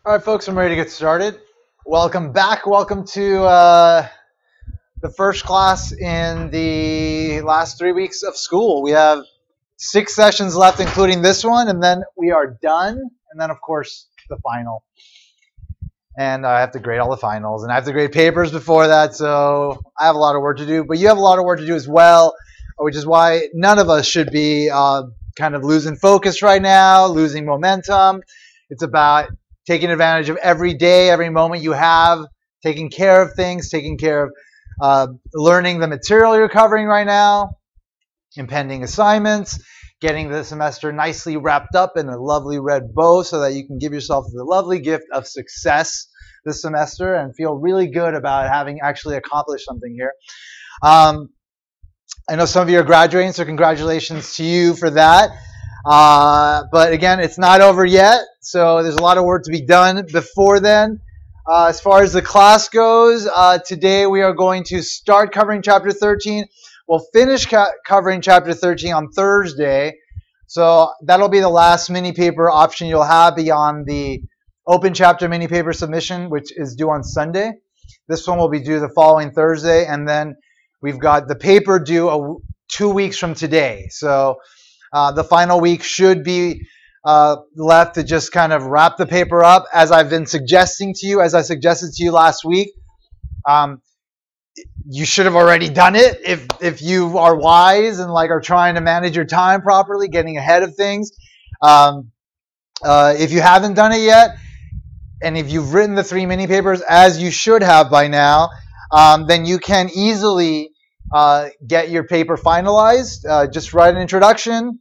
All right, folks, I'm ready to get started. Welcome back. Welcome to the first class in the last 3 weeks of school. We have 6 sessions left, including this one, and then we are done. And then, of course, the final. And I have to grade all the finals, and I have to grade papers before that, so I have a lot of work to do. But you have a lot of work to do as well, which is why none of us should be kind of losing focus right now, losing momentum. It's about taking advantage of every day, every moment you have, taking care of things, taking care of learning the material you're covering right now, impending assignments, getting the semester nicely wrapped up in a lovely red bow so that you can give yourself the lovely gift of success this semester and feel really good about having actually accomplished something here. I know some of you are graduating, so congratulations to you for that. But again, it's not over yet, so there's a lot of work to be done before then. As far as the class goes, today we are going to start covering Chapter 13. We'll finish covering Chapter 13 on Thursday, so that'll be the last mini paper option you'll have beyond the open chapter mini paper submission, which is due on Sunday. This one will be due the following Thursday, and then we've got the paper due 2 weeks from today. So the final week should be left to just kind of wrap the paper up, as I've been suggesting to you, as I suggested to you last week. You should have already done it if you are wise and are trying to manage your time properly, getting ahead of things. If you haven't done it yet, and if you've written the 3 mini papers as you should have by now, then you can easily get your paper finalized. Just write an introduction.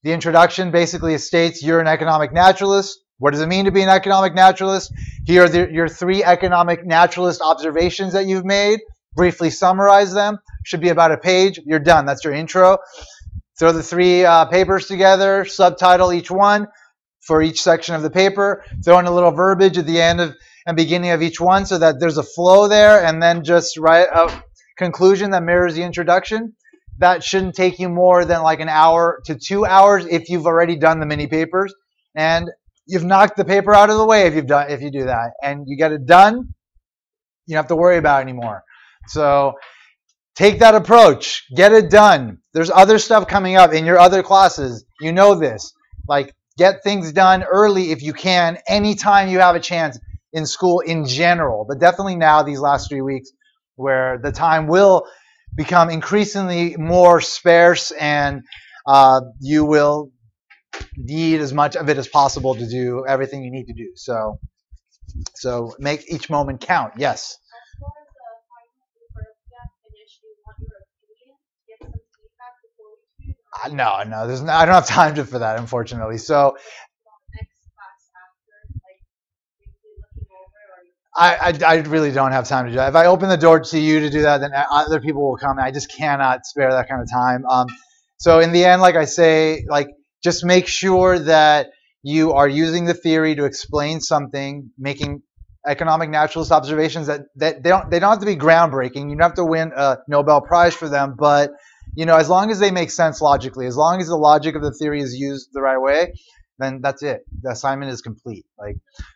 The introduction basically states you're an economic naturalist. What does it mean to be an economic naturalist? Here are your 3 economic naturalist observations that you've made. Briefly summarize them. Should be about a page. You're done. That's your intro. Throw the 3 papers together, subtitle each one for each section of the paper. Throw in a little verbiage at the end and beginning of each one so that there's a flow there, and then just write a conclusion that mirrors the introduction. That shouldn't take you more than an hour to 2 hours if you've already done the mini papers, and you've knocked the paper out of the way if you do that, and you get it done. You don't have to worry about it anymore. So take that approach. Get it done. There's other stuff coming up in your other classes. You know this. Get things done early if you can, anytime you have a chance in school in general, but definitely now these last 3 weeks where the time will become increasingly more sparse, and you will need as much of it as possible to do everything you need to do. So make each moment count. Yes. As far as the final paper, if you have finished, you want your opinion, get some feedback before we choose? No, I don't have time for that, unfortunately. So next class after, briefly looking over, or I really don't have time to do that. If I open the door to you to do that, then other people will come. I just cannot spare that kind of time. So in the end, like I say, just make sure that you are using the theory to explain something, making economic naturalist observations that they don't have to be groundbreaking. You don't have to win a Nobel Prize for them, but as long as they make sense logically, as long as the logic of the theory is used the right way, then that's it. The assignment is complete.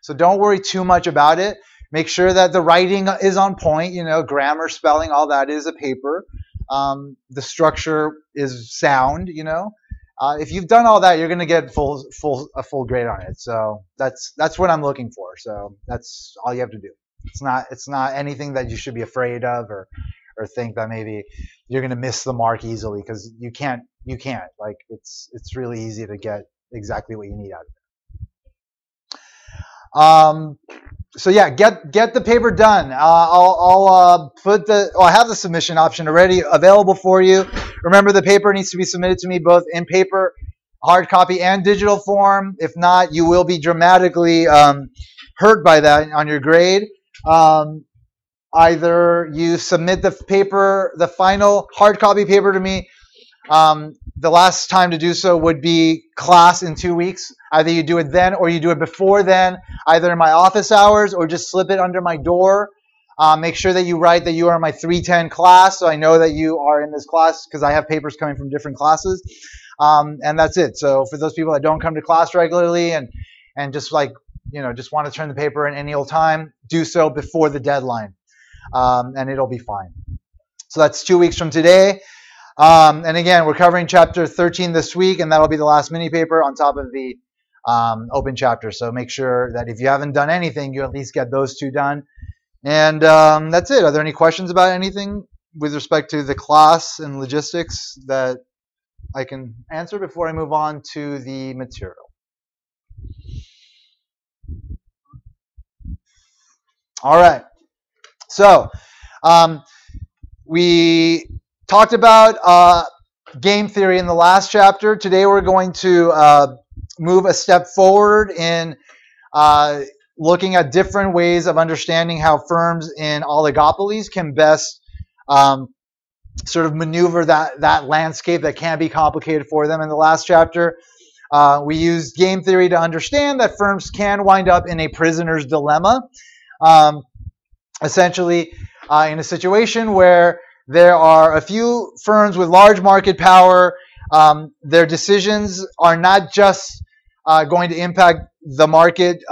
So don't worry too much about it. Make sure that the writing is on point, grammar, spelling, all that is a paper. The structure is sound, If you've done all that, you're going to get a full grade on it. So that's what I'm looking for. So that's all you have to do. It's not anything that you should be afraid of or think that maybe you're going to miss the mark easily, because you can't. It's really easy to get exactly what you need out of it. So yeah, get the paper done. I'll I have the submission option already available for you. Remember, the paper needs to be submitted to me both in paper, hard copy, and digital form. If not, you will be dramatically hurt by that on your grade. Either you submit the final hard copy paper to me. The last time to do so would be class in 2 weeks. Either you do it then or you do it before then, either in my office hours or just slip it under my door. Make sure that you write that you are in my 310 class, so I know that you are in this class, because I have papers coming from different classes. And that's it. So for those people that don't come to class regularly and just just want to turn the paper in any old time, do so before the deadline, and it'll be fine. So that's 2 weeks from today. And again, we're covering chapter 13 this week, and that'll be the last mini paper on top of the open chapter. So make sure that if you haven't done anything, you at least get those two done. And that's it. Are there any questions about anything with respect to the class and logistics that I can answer before I move on to the material? All right. So we talked about game theory in the last chapter. Today we're going to move a step forward in looking at different ways of understanding how firms in oligopolies can best sort of maneuver that landscape that can be complicated for them. In the last chapter, we used game theory to understand that firms can wind up in a prisoner's dilemma, essentially in a situation where there are a few firms with large market power. Their decisions are not just going to impact the market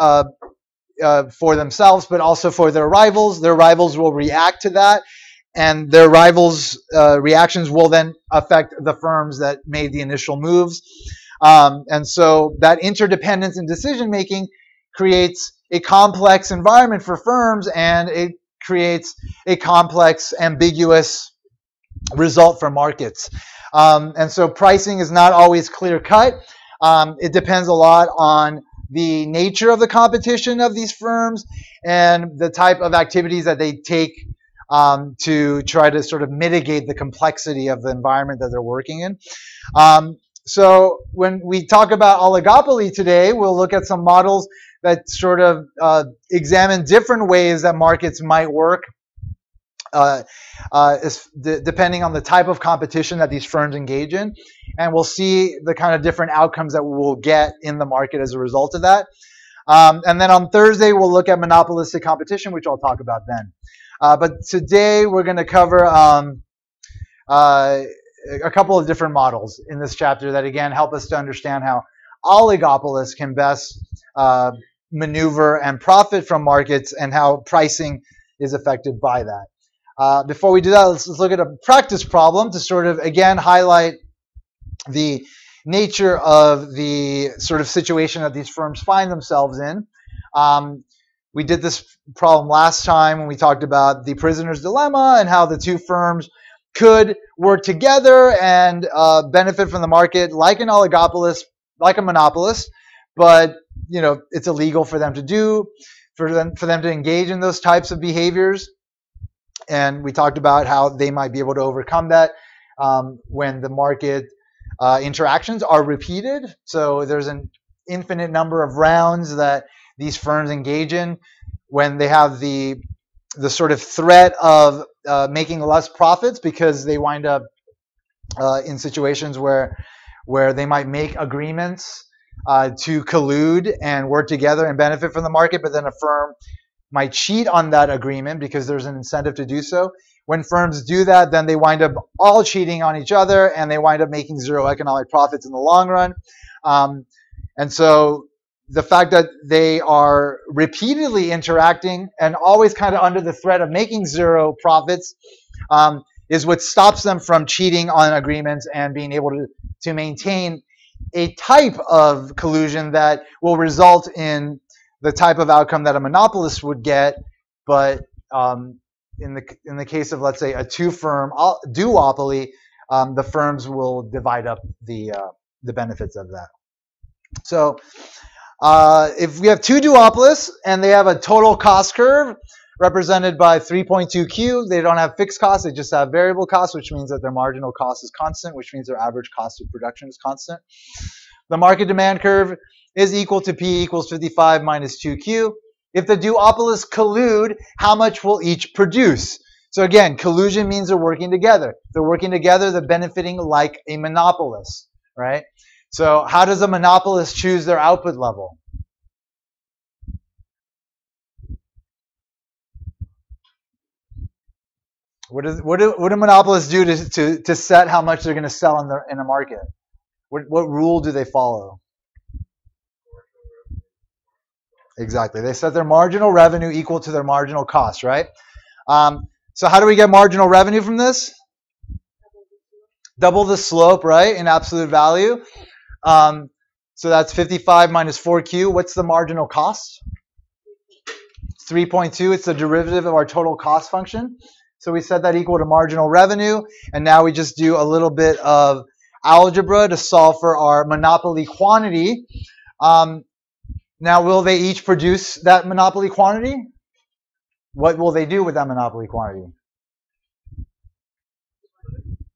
for themselves, but also for their rivals. Their rivals will react to that, and their rivals' reactions will then affect the firms that made the initial moves. And so that interdependence in decision making creates a complex environment for firms, and it creates a complex, ambiguous result for markets. And so pricing is not always clear cut. It depends a lot on the nature of the competition of these firms and the type of activities that they take to try to sort of mitigate the complexity of the environment that they're working in. So when we talk about oligopoly today, we'll look at some models that sort of examine different ways that markets might work depending on the type of competition that these firms engage in. And we'll see the kind of different outcomes that we'll get in the market as a result of that. And then on Thursday, we'll look at monopolistic competition, which I'll talk about then. But today, we're going to cover a couple of different models in this chapter that, again, help us to understand how oligopolists can best maneuver and profit from markets and how pricing is affected by that. Before we do that, let's look at a practice problem to sort of, again, highlight the nature of the sort of situation that these firms find themselves in. We did this problem last time when we talked about the prisoner's dilemma and how the two firms could work together and benefit from the market like an oligopolist, like a monopolist, but it's illegal for them to do, for them to engage in those types of behaviors. And we talked about how they might be able to overcome that when the market interactions are repeated. So there's an infinite number of rounds that these firms engage in when they have the sort of threat of making less profits because they wind up in situations where they might make agreements to collude and work together and benefit from the market, but then a firm might cheat on that agreement because there's an incentive to do so. When firms do that, then they wind up all cheating on each other and they wind up making zero economic profits in the long run. And so the fact that they are repeatedly interacting and always kind of under the threat of making zero profits is what stops them from cheating on agreements and being able to maintain a type of collusion that will result in the type of outcome that a monopolist would get, but in the case of, let's say, a two-firm duopoly, the firms will divide up the benefits of that. So if we have two duopolists and they have a total cost curve represented by 3.2Q, they don't have fixed costs, they just have variable costs, which means that their marginal cost is constant, which means their average cost of production is constant. The market demand curve is equal to P equals 55 minus 2Q. If the duopolists collude, how much will each produce? So again, collusion means they're working together. If they're working together, they're benefiting like a monopolist, right? So how does a monopolist choose their output level? What do monopolists do to set how much they're going to sell in a market? What rule do they follow? Exactly. They set their marginal revenue equal to their marginal cost, right? So how do we get marginal revenue from this? Double the slope, right, in absolute value. So that's 55 minus 4Q. What's the marginal cost? 3.2. It's the derivative of our total cost function. So we set that equal to marginal revenue. And now we just do a little bit of algebra to solve for our monopoly quantity. Now, will they each produce that monopoly quantity? What will they do with that monopoly quantity?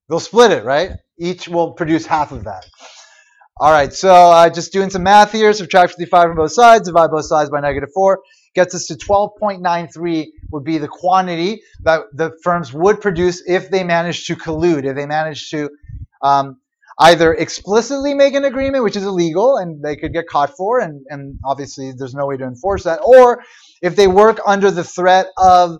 They'll split it, right? Each will produce half of that. All right, so just doing some math here. Subtract 55 from both sides, divide both sides by -4. Gets us to 12.93 would be the quantity that the firms would produce if they managed to collude, if they managed to either explicitly make an agreement, which is illegal and they could get caught for, and obviously there's no way to enforce that, or if they work under the threat of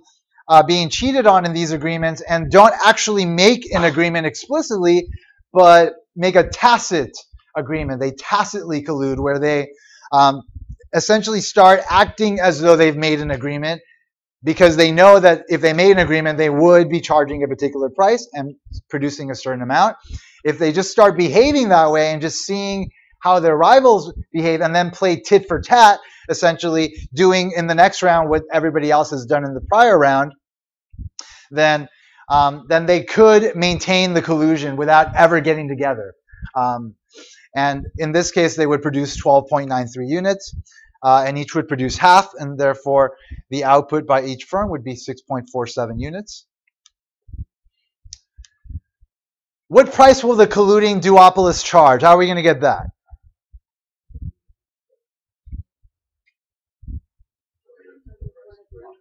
being cheated on in these agreements and don't actually make an agreement explicitly, but make a tacit agreement. They tacitly collude, where they essentially start acting as though they've made an agreement, because they know that if they made an agreement, they would be charging a particular price and producing a certain amount. If they just start behaving that way and just seeing how their rivals behave and then play tit for tat, essentially doing in the next round what everybody else has done in the prior round, then they could maintain the collusion without ever getting together. And in this case, they would produce 12.93 units, and each would produce half, and therefore the output by each firm would be 6.47 units. What price will the colluding duopolists charge? How are we going to get that?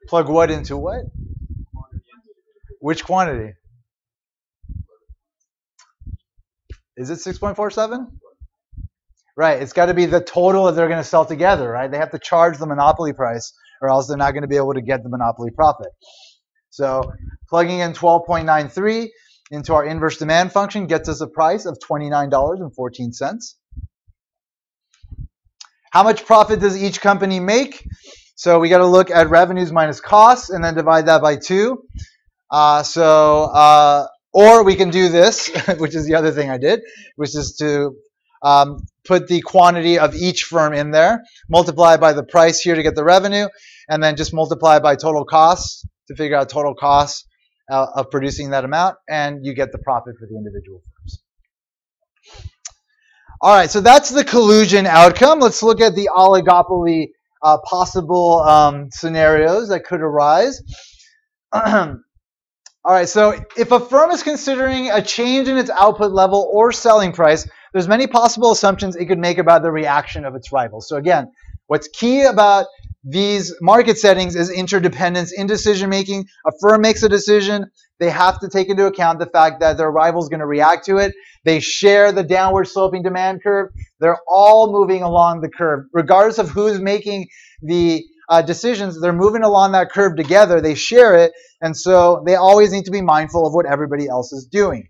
Plug what into what? Which quantity? Is it 6.47? Right, it's got to be the total that they're going to sell together, right? They have to charge the monopoly price, or else they're not going to be able to get the monopoly profit. So plugging in 12.93 into our inverse demand function gets us a price of $29.14. How much profit does each company make? So we got to look at revenues minus costs and then divide that by 2. Or we can do this, which is the other thing I did, which is to put the quantity of each firm in there, multiply by the price here to get the revenue, and then just multiply by total costs to figure out total costs of producing that amount, and you get the profit for the individual firms. All right, so that's the collusion outcome. Let's look at the oligopoly possible scenarios that could arise. All right, so if a firm is considering a change in its output level or selling price, there's many possible assumptions it could make about the reaction of its rivals. So again, what's key about these market settings is interdependence in decision making. A firm makes a decision, they have to take into account the fact that their rival is going to react to it. They share the downward sloping demand curve. They're all moving along the curve. Regardless of who's making the decisions, they're moving along that curve together. They share it, and so they always need to be mindful of what everybody else is doing.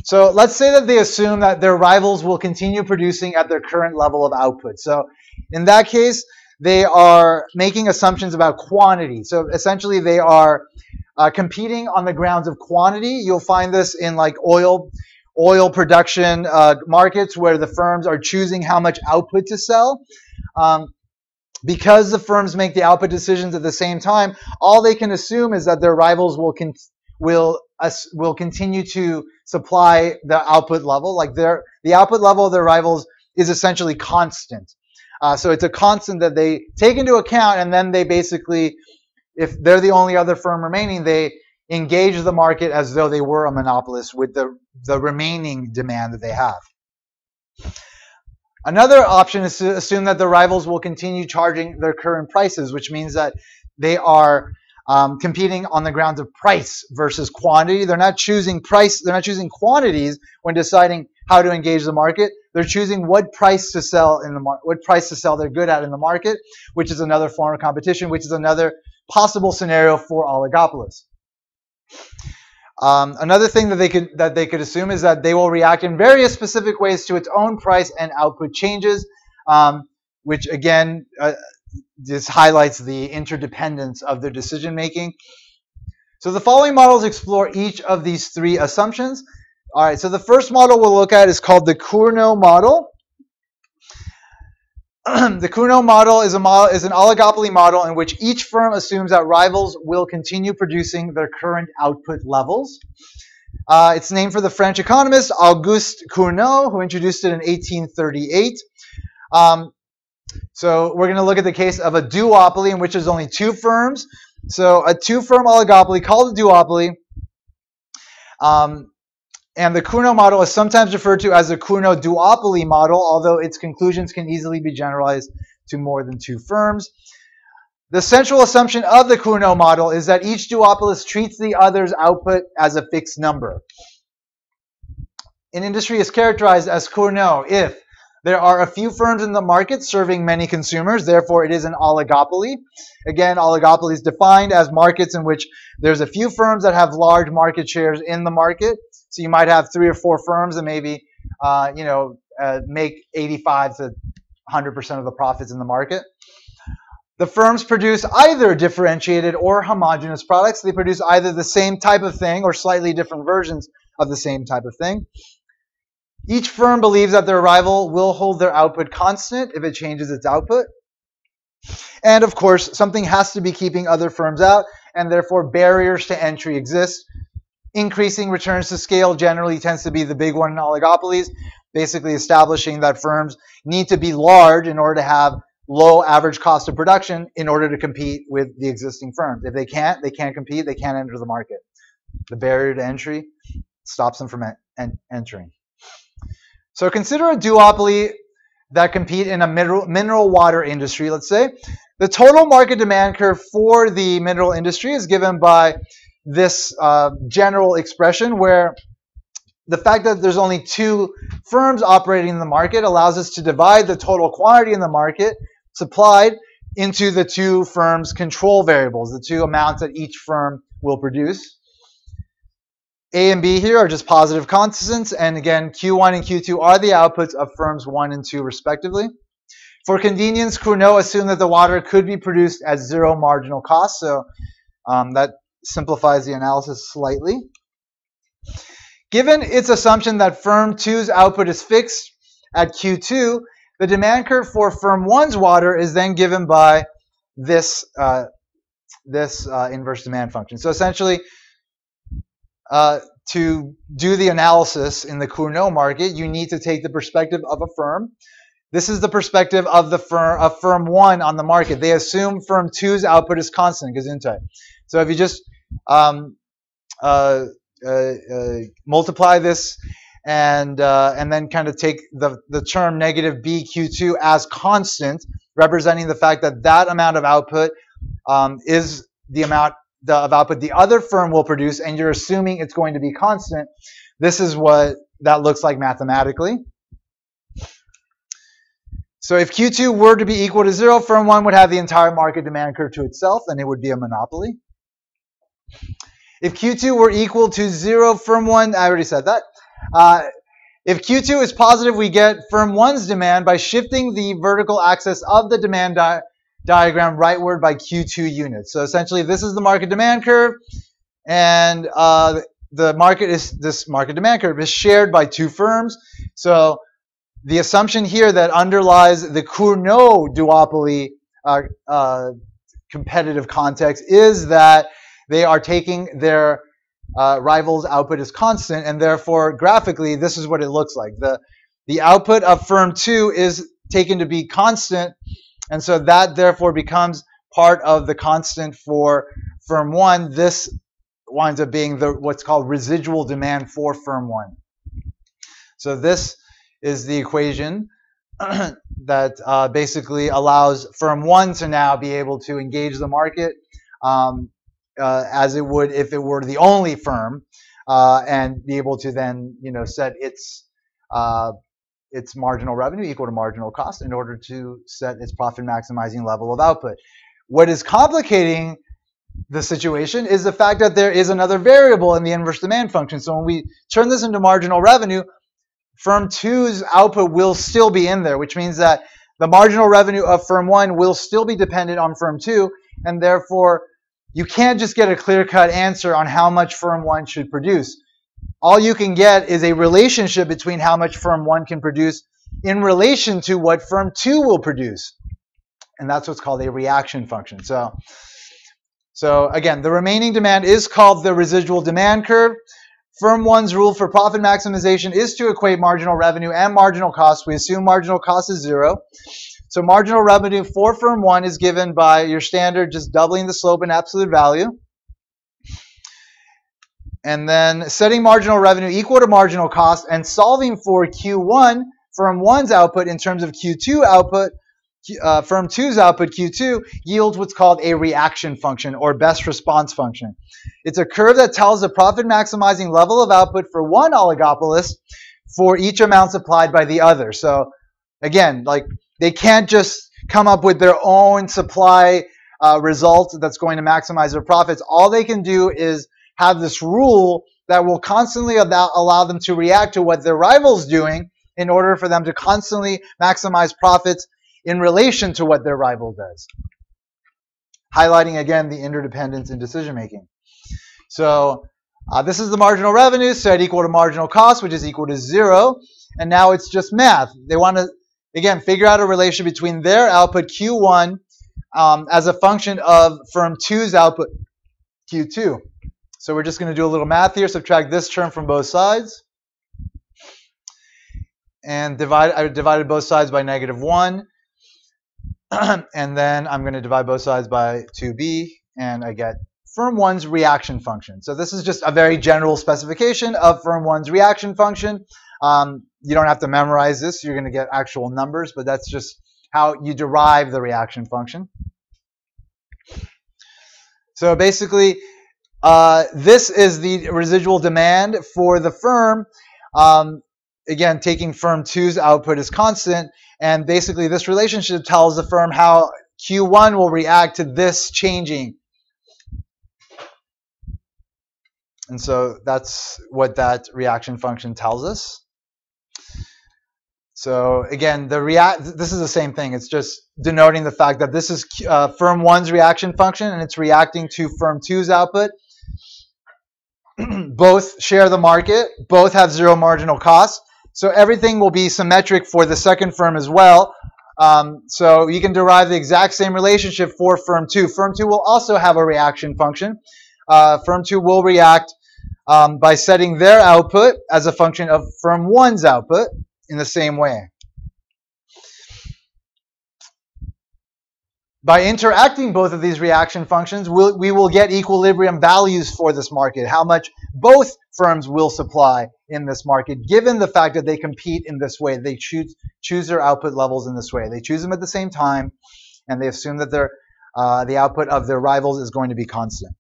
So let's say that they assume that their rivals will continue producing at their current level of output. So in that case, they are making assumptions about quantity. So essentially they are competing on the grounds of quantity. You'll find this in like oil production markets, where the firms are choosing how much output to sell. Because the firms make the output decisions at the same time, all they can assume is that their rivals will continue to supply the output level. Like the output level of their rivals is essentially constant. So it's a constant that they take into account, and then they basically, if they're the only other firm remaining, they engage the market as though they were a monopolist with the remaining demand that they have. Another option is to assume that the rivals will continue charging their current prices, which means that they are competing on the grounds of price versus quantity. They're not choosing price. They're not choosing quantities when deciding how to engage the market. They're choosing what price to sell in the market, what price to sell their good at in the market, which is another form of competition, which is another possible scenario for oligopolists. Another thing that they could assume is that they will react in various specific ways to its own price and output changes. which again just highlights the interdependence of their decision making. So the following models explore each of these three assumptions. All right, so the first model we'll look at is called the Cournot model. The Cournot model is an oligopoly model in which each firm assumes that rivals will continue producing their current output levels. It's named for the French economist Auguste Cournot, who introduced it in 1838. So we're going to look at the case of a duopoly in which there's only two firms. So a two-firm oligopoly called a duopoly. And the Cournot model is sometimes referred to as the Cournot duopoly model, although its conclusions can easily be generalized to more than two firms. The central assumption of the Cournot model is that each duopolist treats the other's output as a fixed number. An industry is characterized as Cournot if there are a few firms in the market serving many consumers, therefore it is an oligopoly. Again, oligopoly is defined as markets in which there's a few firms that have large market shares in the market. So you might have 3 or 4 firms that maybe make 85 to 100% of the profits in the market. The firms produce either differentiated or homogeneous products. They produce either the same type of thing or slightly different versions of the same type of thing. Each firm believes that their rival will hold their output constant if it changes its output. And of course, something has to be keeping other firms out, and therefore barriers to entry exist. Increasing returns to scale generally tends to be the big one in oligopolies, basically establishing that firms need to be large in order to have low average cost of production in order to compete with the existing firms. If they can't compete, they can't enter the market. The barrier to entry stops them from entering. So consider a duopoly that compete in a mineral water industry, let's say. The total market demand curve for the mineral industry is given by this general expression where the fact that there's only 2 firms operating in the market allows us to divide the total quantity in the market supplied into the 2 firms' control variables, the 2 amounts that each firm will produce. A and B here are just positive constants, and again, Q1 and Q2 are the outputs of firms 1 and 2 respectively. For convenience, Cournot assumed that the water could be produced at 0 marginal cost, so that simplifies the analysis slightly. Given its assumption that firm 2's output is fixed at Q2, the demand curve for firm 1's water is then given by this inverse demand function. So essentially, to do the analysis in the Cournot market, you need to take the perspective of a firm. This is the perspective of the firm 1 on the market. They assume firm 2's output is constant, Gesundheit. So if you just multiply this and then kind of take the term negative BQ2 as constant, representing the fact that that amount of output is the amount of output the other firm will produce, and you're assuming it's going to be constant. This is what that looks like mathematically. So if Q2 were to be equal to 0, firm 1 would have the entire market demand curve to itself, and it would be a monopoly. If Q2 were equal to 0, firm 1, I already said that. If Q2 is positive, we get firm 1's demand by shifting the vertical axis of the demand diagram rightward by Q2 units. So essentially, this is the market demand curve, and this market demand curve is shared by 2 firms. So the assumption here that underlies the Cournot duopoly competitive context is that they are taking their rival's output as constant, and therefore graphically this is what it looks like. The output of firm 2 is taken to be constant, and so that therefore becomes part of the constant for firm 1. This winds up being what's called residual demand for firm 1. So this is the equation that basically allows firm 1 to now be able to engage the market as it would if it were the only firm, and be able to then set its marginal revenue equal to marginal cost in order to set its profit maximizing level of output. What is complicating the situation is the fact that there is another variable in the inverse demand function. So when we turn this into marginal revenue, firm 2's output will still be in there, which means that the marginal revenue of firm 1 will still be dependent on firm 2, and therefore you can't just get a clear-cut answer on how much firm 1 should produce. All you can get is a relationship between how much firm 1 can produce in relation to what firm 2 will produce. And that's what's called a reaction function. So again, the remaining demand is called the residual demand curve. Firm 1's rule for profit maximization is to equate marginal revenue and marginal cost. We assume marginal cost is 0. So marginal revenue for firm 1 is given by your standard just doubling the slope in absolute value. And then setting marginal revenue equal to marginal cost and solving for Q1, firm 1's output in terms of Q2 output, firm 2's output, Q2, yields what's called a reaction function or best response function. It's a curve that tells the profit maximizing level of output for one oligopolist for each amount supplied by the other. So again, like they can't just come up with their own supply result that's going to maximize their profits. All they can do is have this rule that will constantly allow them to react to what their rival's doing in order for them to constantly maximize profits in relation to what their rival does. Highlighting again the interdependence in decision making. So this is the marginal revenue set equal to marginal cost, which is equal to 0. And now it's just math. They want to, again, figure out a relation between their output Q1 as a function of firm 2's output Q2. So we're just going to do a little math here. Subtract this term from both sides. And I divided both sides by -1. And then I'm going to divide both sides by 2b. And I get firm 1's reaction function. So this is just a very general specification of firm 1's reaction function. You don't have to memorize this. You're going to get actual numbers. But that's just how you derive the reaction function. So basically, this is the residual demand for the firm. Again, taking firm 2's output as constant. And basically, this relationship tells the firm how Q1 will react to this changing. And so that's what that reaction function tells us. So again, this is the same thing. It's just denoting the fact that this is firm 1's reaction function, and it's reacting to firm 2's output. Both share the market. Both have 0 marginal cost. So everything will be symmetric for the second firm as well. So you can derive the exact same relationship for firm 2. Firm 2 will also have a reaction function. Firm 2 will react by setting their output as a function of firm 1's output in the same way. By interacting both of these reaction functions, we will get equilibrium values for this market, how much both firms will supply in this market, given the fact that they compete in this way. They choose their output levels in this way. They choose them at the same time, and they assume that the output of their rivals is going to be constant.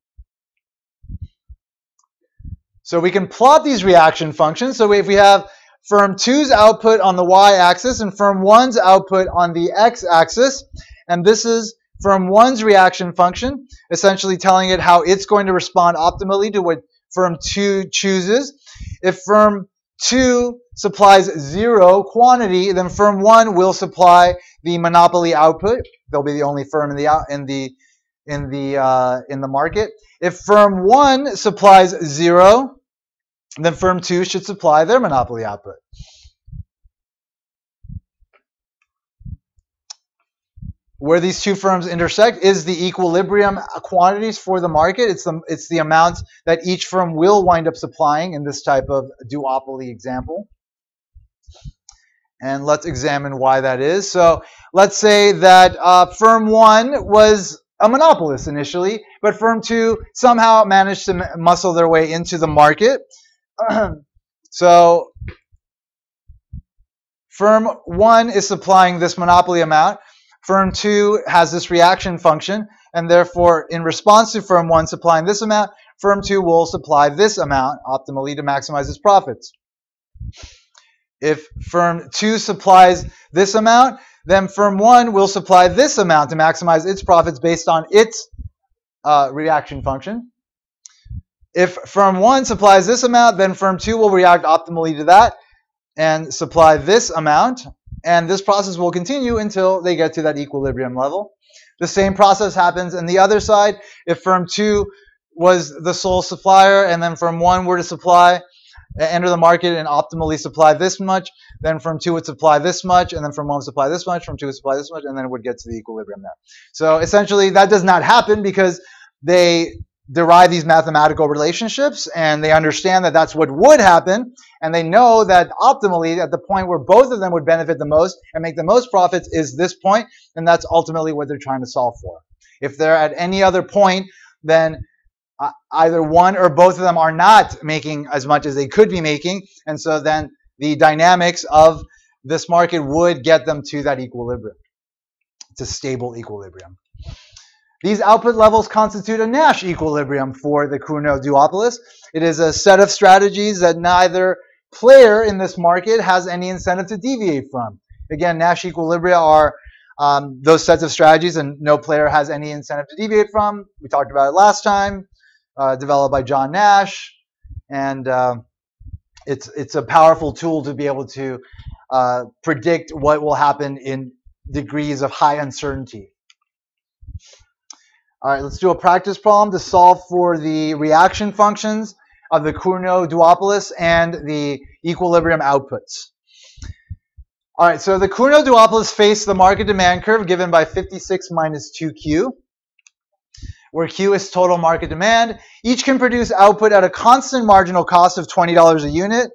So we can plot these reaction functions. So if we have firm 2's output on the y-axis and firm 1's output on the x-axis, and this is firm 1's reaction function, essentially telling it how it's going to respond optimally to what firm 2 chooses. If firm 2 supplies 0 quantity, then firm 1 will supply the monopoly output. They'll be the only firm in the market. If firm 1 supplies 0, then firm 2 should supply their monopoly output. Where these two firms intersect is the equilibrium quantities for the market. It's the amount that each firm will wind up supplying in this type of duopoly example. And let's examine why that is. So let's say that firm 1 was a monopolist initially, but firm 2 somehow managed to muscle their way into the market. So firm 1 is supplying this monopoly amount. Firm 2 has this reaction function, and therefore, in response to firm 1 supplying this amount, firm 2 will supply this amount optimally to maximize its profits. If firm 2 supplies this amount, then firm 1 will supply this amount to maximize its profits based on its reaction function. If firm 1 supplies this amount, then firm 2 will react optimally to that and supply this amount. And this process will continue until they get to that equilibrium level. The same process happens on the other side. If firm 2 was the sole supplier, and then firm 1 were to supply, enter the market and optimally supply this much, then firm 2 would supply this much, and then firm 1 would supply this much, firm 2 would supply this much, and then it would get to the equilibrium there. So essentially, that does not happen because they derive these mathematical relationships, and they understand that that's what would happen, and they know that optimally, at the point where both of them would benefit the most and make the most profits is this point, and that's ultimately what they're trying to solve for. If they're at any other point, then either one or both of them are not making as much as they could be making, and so then the dynamics of this market would get them to that equilibrium. It's a stable equilibrium. These output levels constitute a Nash equilibrium for the Cournot duopolist. It is a set of strategies that neither player in this market has any incentive to deviate from. Again, Nash equilibria are those sets of strategies and no player has any incentive to deviate from. We talked about it last time, developed by John Nash, and it's a powerful tool to be able to predict what will happen in degrees of high uncertainty. All right, let's do a practice problem to solve for the reaction functions of the Cournot duopolist and the equilibrium outputs. All right, so the Cournot duopolist face the market demand curve given by 56 minus 2Q, where Q is total market demand. Each can produce output at a constant marginal cost of $20 a unit.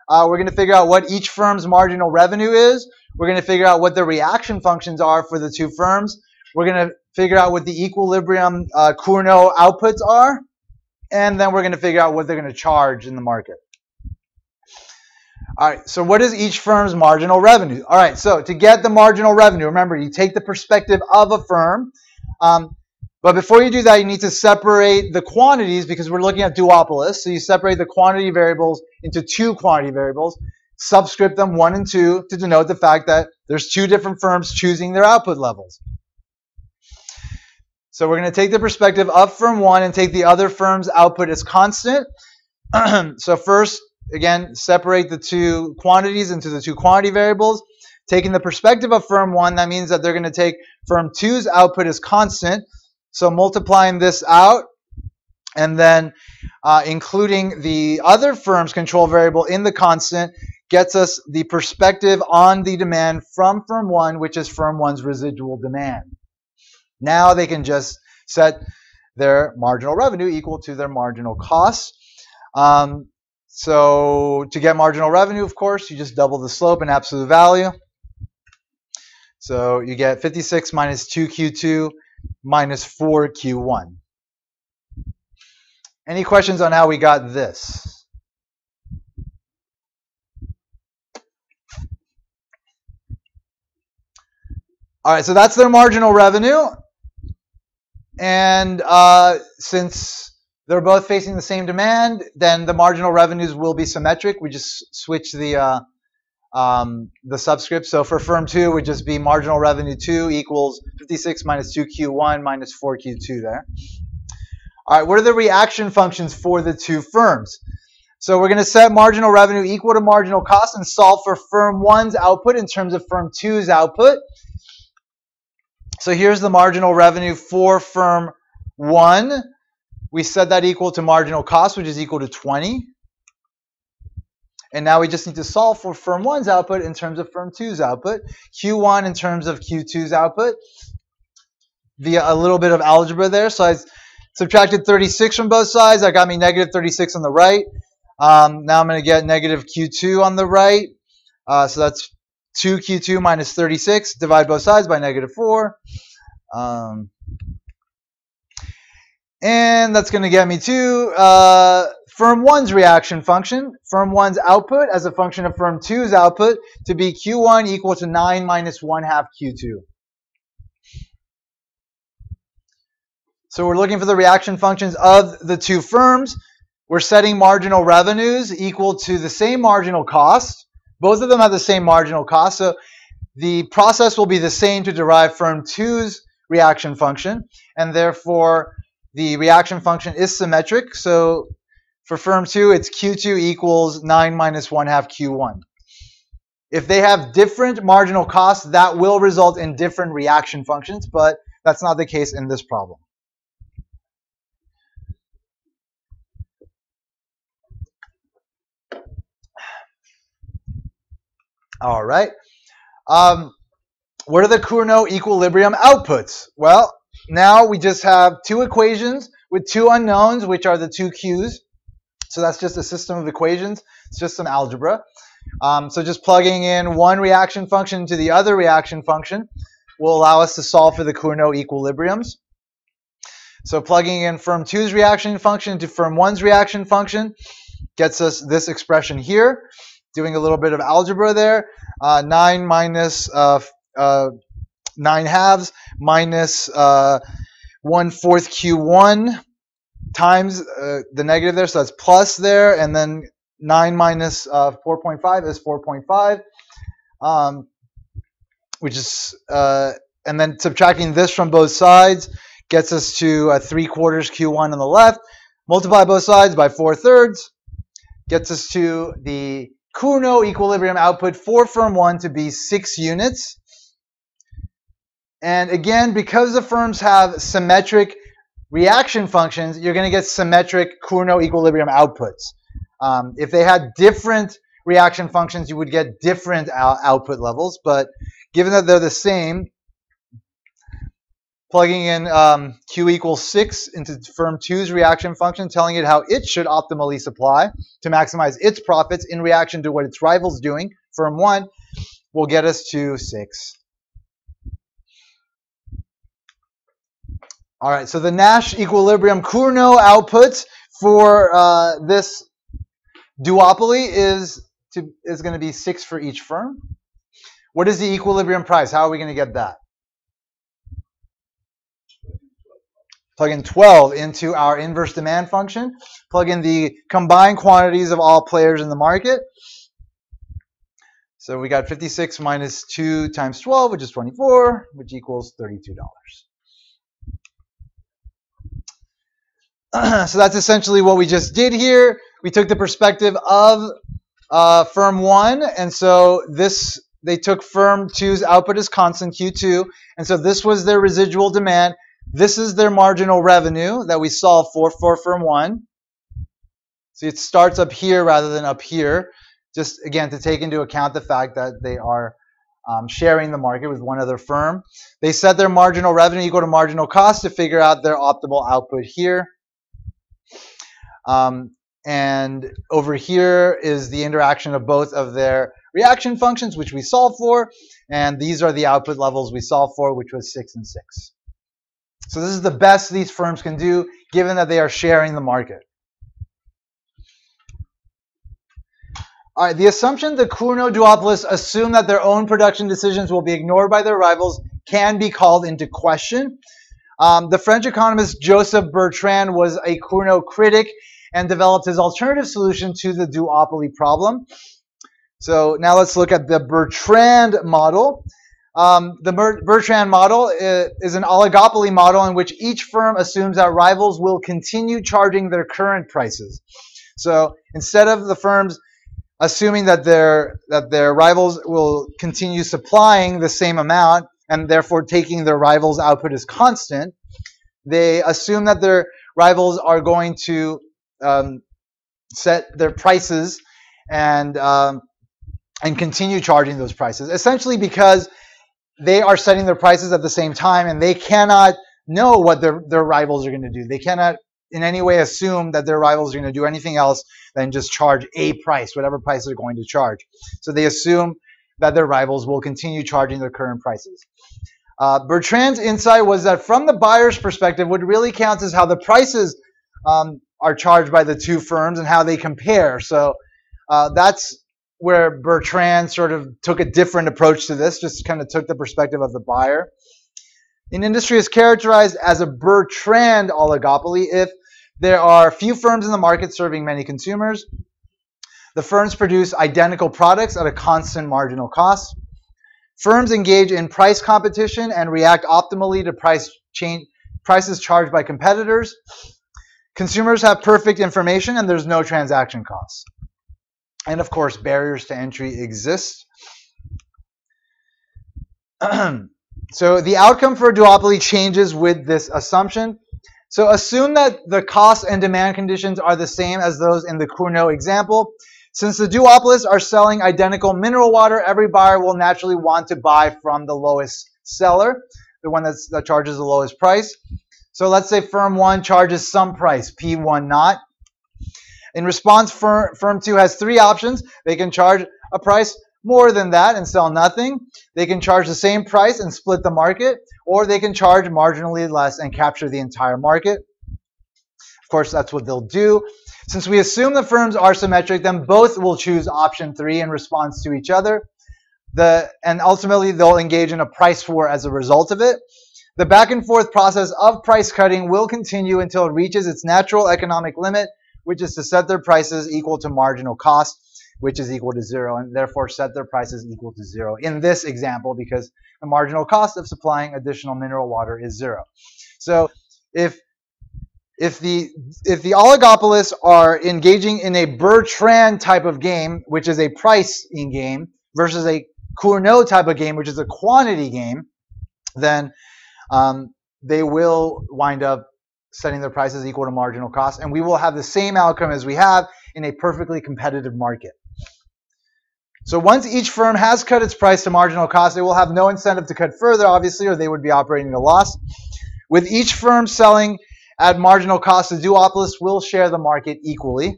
We're going to figure out what each firm's marginal revenue is. We're going to figure out what the reaction functions are for the two firms. We're going to figure out what the equilibrium Cournot outputs are. And then we're going to figure out what they're going to charge in the market. All right, so what is each firm's marginal revenue? All right, so to get the marginal revenue, remember, you take the perspective of a firm. But before you do that, you need to separate the quantities because we're looking at duopolists. So you separate the quantity variables into two quantity variables, subscript them 1 and 2 to denote the fact that there's two different firms choosing their output levels. So we're going to take the perspective of firm 1 and take the other firm's output as constant. So first, again, separate the two quantities into the two quantity variables. Taking the perspective of firm 1, that means that they're going to take firm 2's output as constant. So multiplying this out and then including the other firm's control variable in the constant gets us the perspective on the demand from firm 1, which is firm 1's residual demand. Now they can just set their marginal revenue equal to their marginal costs. So to get marginal revenue, of course, you just double the slope in absolute value. So you get 56 minus 2Q2 minus 4Q1. Any questions on how we got this? All right, so that's their marginal revenue. And since they're both facing the same demand, then the marginal revenues will be symmetric. We just switch the subscript. So for firm 2, it would just be marginal revenue 2 equals 56 minus 2Q1 minus 4Q2 there. All right, what are the reaction functions for the two firms? So we're going to set marginal revenue equal to marginal cost and solve for firm 1's output in terms of firm 2's output. So here's the marginal revenue for firm 1. We set that equal to marginal cost, which is equal to 20. And now we just need to solve for firm 1's output in terms of firm 2's output. Q1 in terms of Q2's output via a little bit of algebra there. So I subtracted 36 from both sides. That got me negative 36 on the right. Now I'm going to get negative Q2 on the right. So that's 2Q2 minus 36. Divide both sides by negative 4. And that's going to get me to firm 1's reaction function, firm 1's output as a function of firm 2's output to be Q1 equal to 9 minus 1/2 Q2. So we're looking for the reaction functions of the two firms. We're setting marginal revenues equal to the same marginal cost. Both of them have the same marginal cost. So the process will be the same to derive firm 2's reaction function. And therefore, the reaction function is symmetric. So for firm 2, it's Q2 equals 9 minus 1/2 Q1. If they have different marginal costs, that will result in different reaction functions, but that's not the case in this problem. All right. What are the Cournot equilibrium outputs? Well, now we just have two equations with two unknowns, which are the two Q's. So that's just a system of equations. It's just some algebra. So just plugging in one reaction function into the other reaction function will allow us to solve for the Cournot equilibriums. So plugging in firm 2's reaction function into firm 1's reaction function gets us this expression here. Doing a little bit of algebra there. 9 minus 9 halves minus 1/4 Q1 times the negative there, so that's plus there, and then 9 minus 4.5 is 4.5, which is, and then subtracting this from both sides gets us to 3/4 Q1 on the left. Multiply both sides by 4/3, gets us to the Cournot equilibrium output for firm 1 to be 6 units. And again, because the firms have symmetric reaction functions, you're going to get symmetric Cournot equilibrium outputs. If they had different reaction functions, you would get different output levels. But given that they're the same, plugging in Q equals 6 into firm 2's reaction function, telling it how it should optimally supply to maximize its profits in reaction to what its rival's doing, firm 1, will get us to 6. All right, so the Nash equilibrium Cournot output for this duopoly is going to be 6 for each firm. What is the equilibrium price? How are we going to get that? Plug in 12 into our inverse demand function. Plug in the combined quantities of all players in the market. So we got 56 minus 2 times 12, which is 24, which equals $32. So that's essentially what we just did here. We took the perspective of firm 1, and so they took firm 2's output as constant Q2, and so this was their residual demand. This is their marginal revenue that we solved for firm 1. So it starts up here rather than up here, just again to take into account the fact that they are sharing the market with one other firm. They set their marginal revenue equal to marginal cost to figure out their optimal output here. And over here is the interaction of both of their reaction functions, which we solved for, and these are the output levels we solved for, which was 6 and 6. So this is the best these firms can do, given that they are sharing the market. All right, the assumption the Cournot duopolists assume that their own production decisions will be ignored by their rivals can be called into question. The French economist Joseph Bertrand was a Cournot critic and developed his alternative solution to the duopoly problem. So now let's look at the Bertrand model. The Bertrand model is an oligopoly model in which each firm assumes that rivals will continue charging their current prices. So instead of the firms assuming that their rivals will continue supplying the same amount and therefore taking their rivals' output as constant, they assume that their rivals are going to set their prices and continue charging those prices, essentially because they are setting their prices at the same time and they cannot know what their rivals are going to do. They cannot in any way assume that their rivals are going to do anything else than just charge a price, whatever price they're going to charge. So they assume that their rivals will continue charging their current prices. Bertrand's insight was that from the buyer's perspective, what really counts is how the prices are charged by the two firms and how they compare. So that's where Bertrand sort of took a different approach to this, just kind of took the perspective of the buyer. An industry is characterized as a Bertrand oligopoly if there are few firms in the market serving many consumers. The firms produce identical products at a constant marginal cost. Firms engage in price competition and react optimally to prices charged by competitors. Consumers have perfect information and there's no transaction costs. And of course, barriers to entry exist. So the outcome for a duopoly changes with this assumption. So assume that the cost and demand conditions are the same as those in the Cournot example. Since the duopolists are selling identical mineral water, every buyer will naturally want to buy from the lowest seller, the one that charges the lowest price. So let's say firm 1 charges some price, P1 naught. In response, firm 2 has 3 options. They can charge a price more than that and sell nothing. They can charge the same price and split the market, or they can charge marginally less and capture the entire market. Of course, that's what they'll do. Since we assume the firms are symmetric, then both will choose option 3 in response to each other. And ultimately, they'll engage in a price war as a result of it. The back and forth process of price cutting will continue until it reaches its natural economic limit, which is to set their prices equal to marginal cost, which is equal to 0, and therefore set their prices equal to 0 in this example, because the marginal cost of supplying additional mineral water is 0. So if the oligopolists are engaging in a Bertrand type of game, which is a pricing game, versus a Cournot type of game, which is a quantity game, then they will wind up setting their prices equal to marginal cost, and we will have the same outcome as we have in a perfectly competitive market. So once each firm has cut its price to marginal cost, they will have no incentive to cut further, obviously, or they would be operating at a loss. With each firm selling at marginal cost, the duopolists will share the market equally.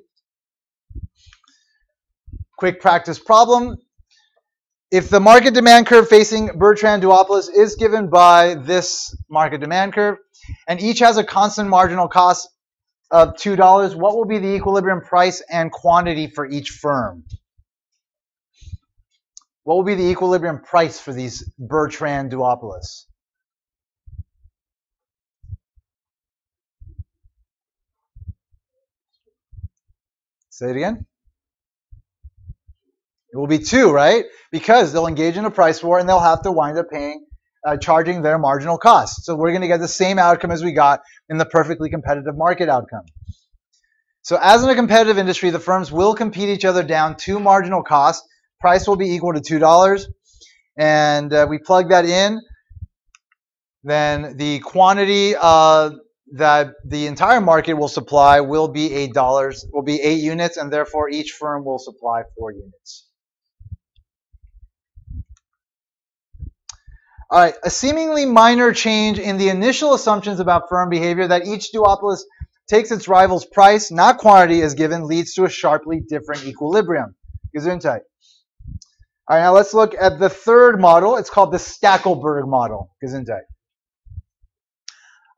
Quick practice problem. If the market demand curve facing Bertrand duopolist is given by this market demand curve, and each has a constant marginal cost of $2, what will be the equilibrium price and quantity for each firm? What will be the equilibrium price for these Bertrand duopolists? Say it again. It will be 2, right? Because they'll engage in a price war and they'll have to wind up charging their marginal cost. So we're going to get the same outcome as we got in the perfectly competitive market outcome. So as in a competitive industry, the firms will compete each other down to marginal cost. Price will be equal to $2. And we plug that in. Then the quantity that the entire market will supply will be $8, will be 8 units, and therefore each firm will supply 4 units. All right, a seemingly minor change in the initial assumptions about firm behavior that each duopolist takes its rival's price, not quantity, as given, leads to a sharply different equilibrium. Gesundheit. All right, now let's look at the third model. It's called the Stackelberg model. Gesundheit.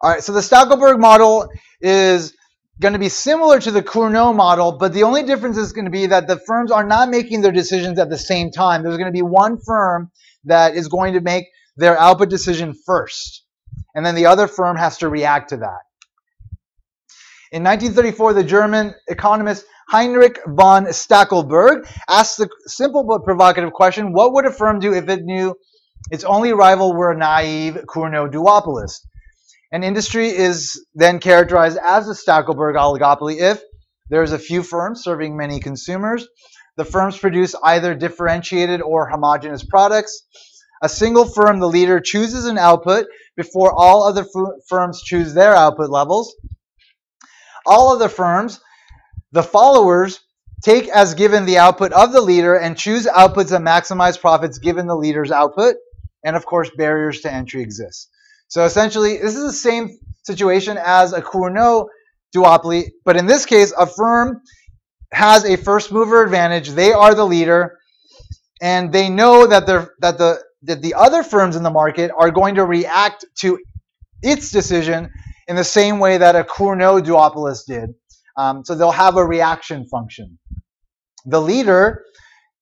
All right, so the Stackelberg model is going to be similar to the Cournot model, but the only difference is going to be that the firms are not making their decisions at the same time. There's going to be one firm that is going to make their output decision first, and then the other firm has to react to that. In 1934, the German economist Heinrich von Stackelberg asked the simple but provocative question, what would a firm do if it knew its only rival were a naive Cournot duopolist? An industry is then characterized as a Stackelberg oligopoly if there's a few firms serving many consumers, the firms produce either differentiated or homogeneous products, a single firm, the leader, chooses an output before all other firms choose their output levels. All other firms, the followers, take as given the output of the leader and choose outputs that maximize profits given the leader's output. And of course, barriers to entry exist. So essentially, this is the same situation as a Cournot duopoly, but in this case, a firm has a first mover advantage. They are the leader, and they know that the other firms in the market are going to react to its decision in the same way that a Cournot duopolist did. So they'll have a reaction function. The leader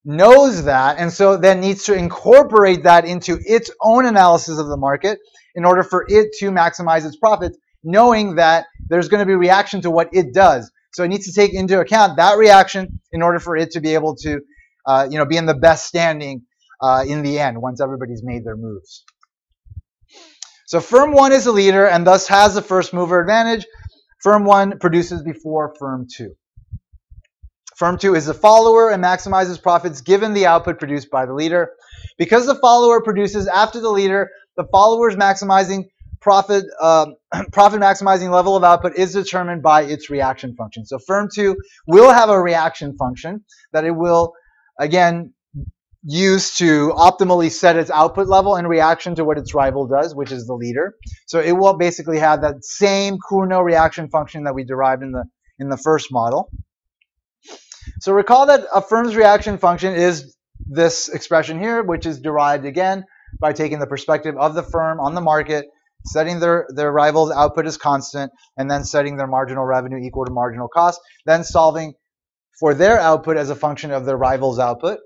knows that, and so then needs to incorporate that into its own analysis of the market in order for it to maximize its profits, knowing that there's going to be reaction to what it does. So it needs to take into account that reaction in order for it to be able to be in the best standing in the end, once everybody's made their moves. So firm 1 is the leader and thus has the first mover advantage. Firm 1 produces before firm 2. Firm 2 is the follower and maximizes profits given the output produced by the leader. Because the follower produces after the leader, the follower's maximizing profit maximizing level of output is determined by its reaction function. So firm 2 will have a reaction function that it will, again, use to optimally set its output level in reaction to what its rival does, which is the leader. So it will basically have that same Cournot reaction function that we derived in the first model. So recall that a firm's reaction function is this expression here, which is derived again by taking the perspective of the firm on the market, setting their rival's output as constant, and then setting their marginal revenue equal to marginal cost, then solving for their output as a function of their rival's output.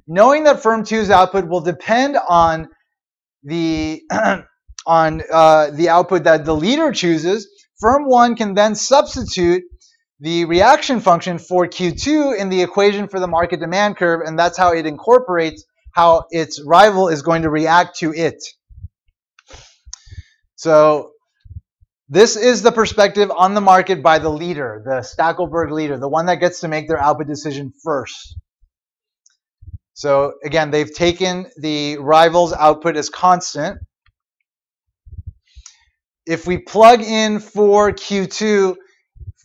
Knowing that firm 2's output will depend on the output that the leader chooses, firm 1 can then substitute the reaction function for Q2 in the equation for the market demand curve, and that's how it incorporates how its rival is going to react to it. So this is the perspective on the market by the leader, the Stackelberg leader, the one that gets to make their output decision first. So again, they've taken the rival's output as constant. If we plug in for Q2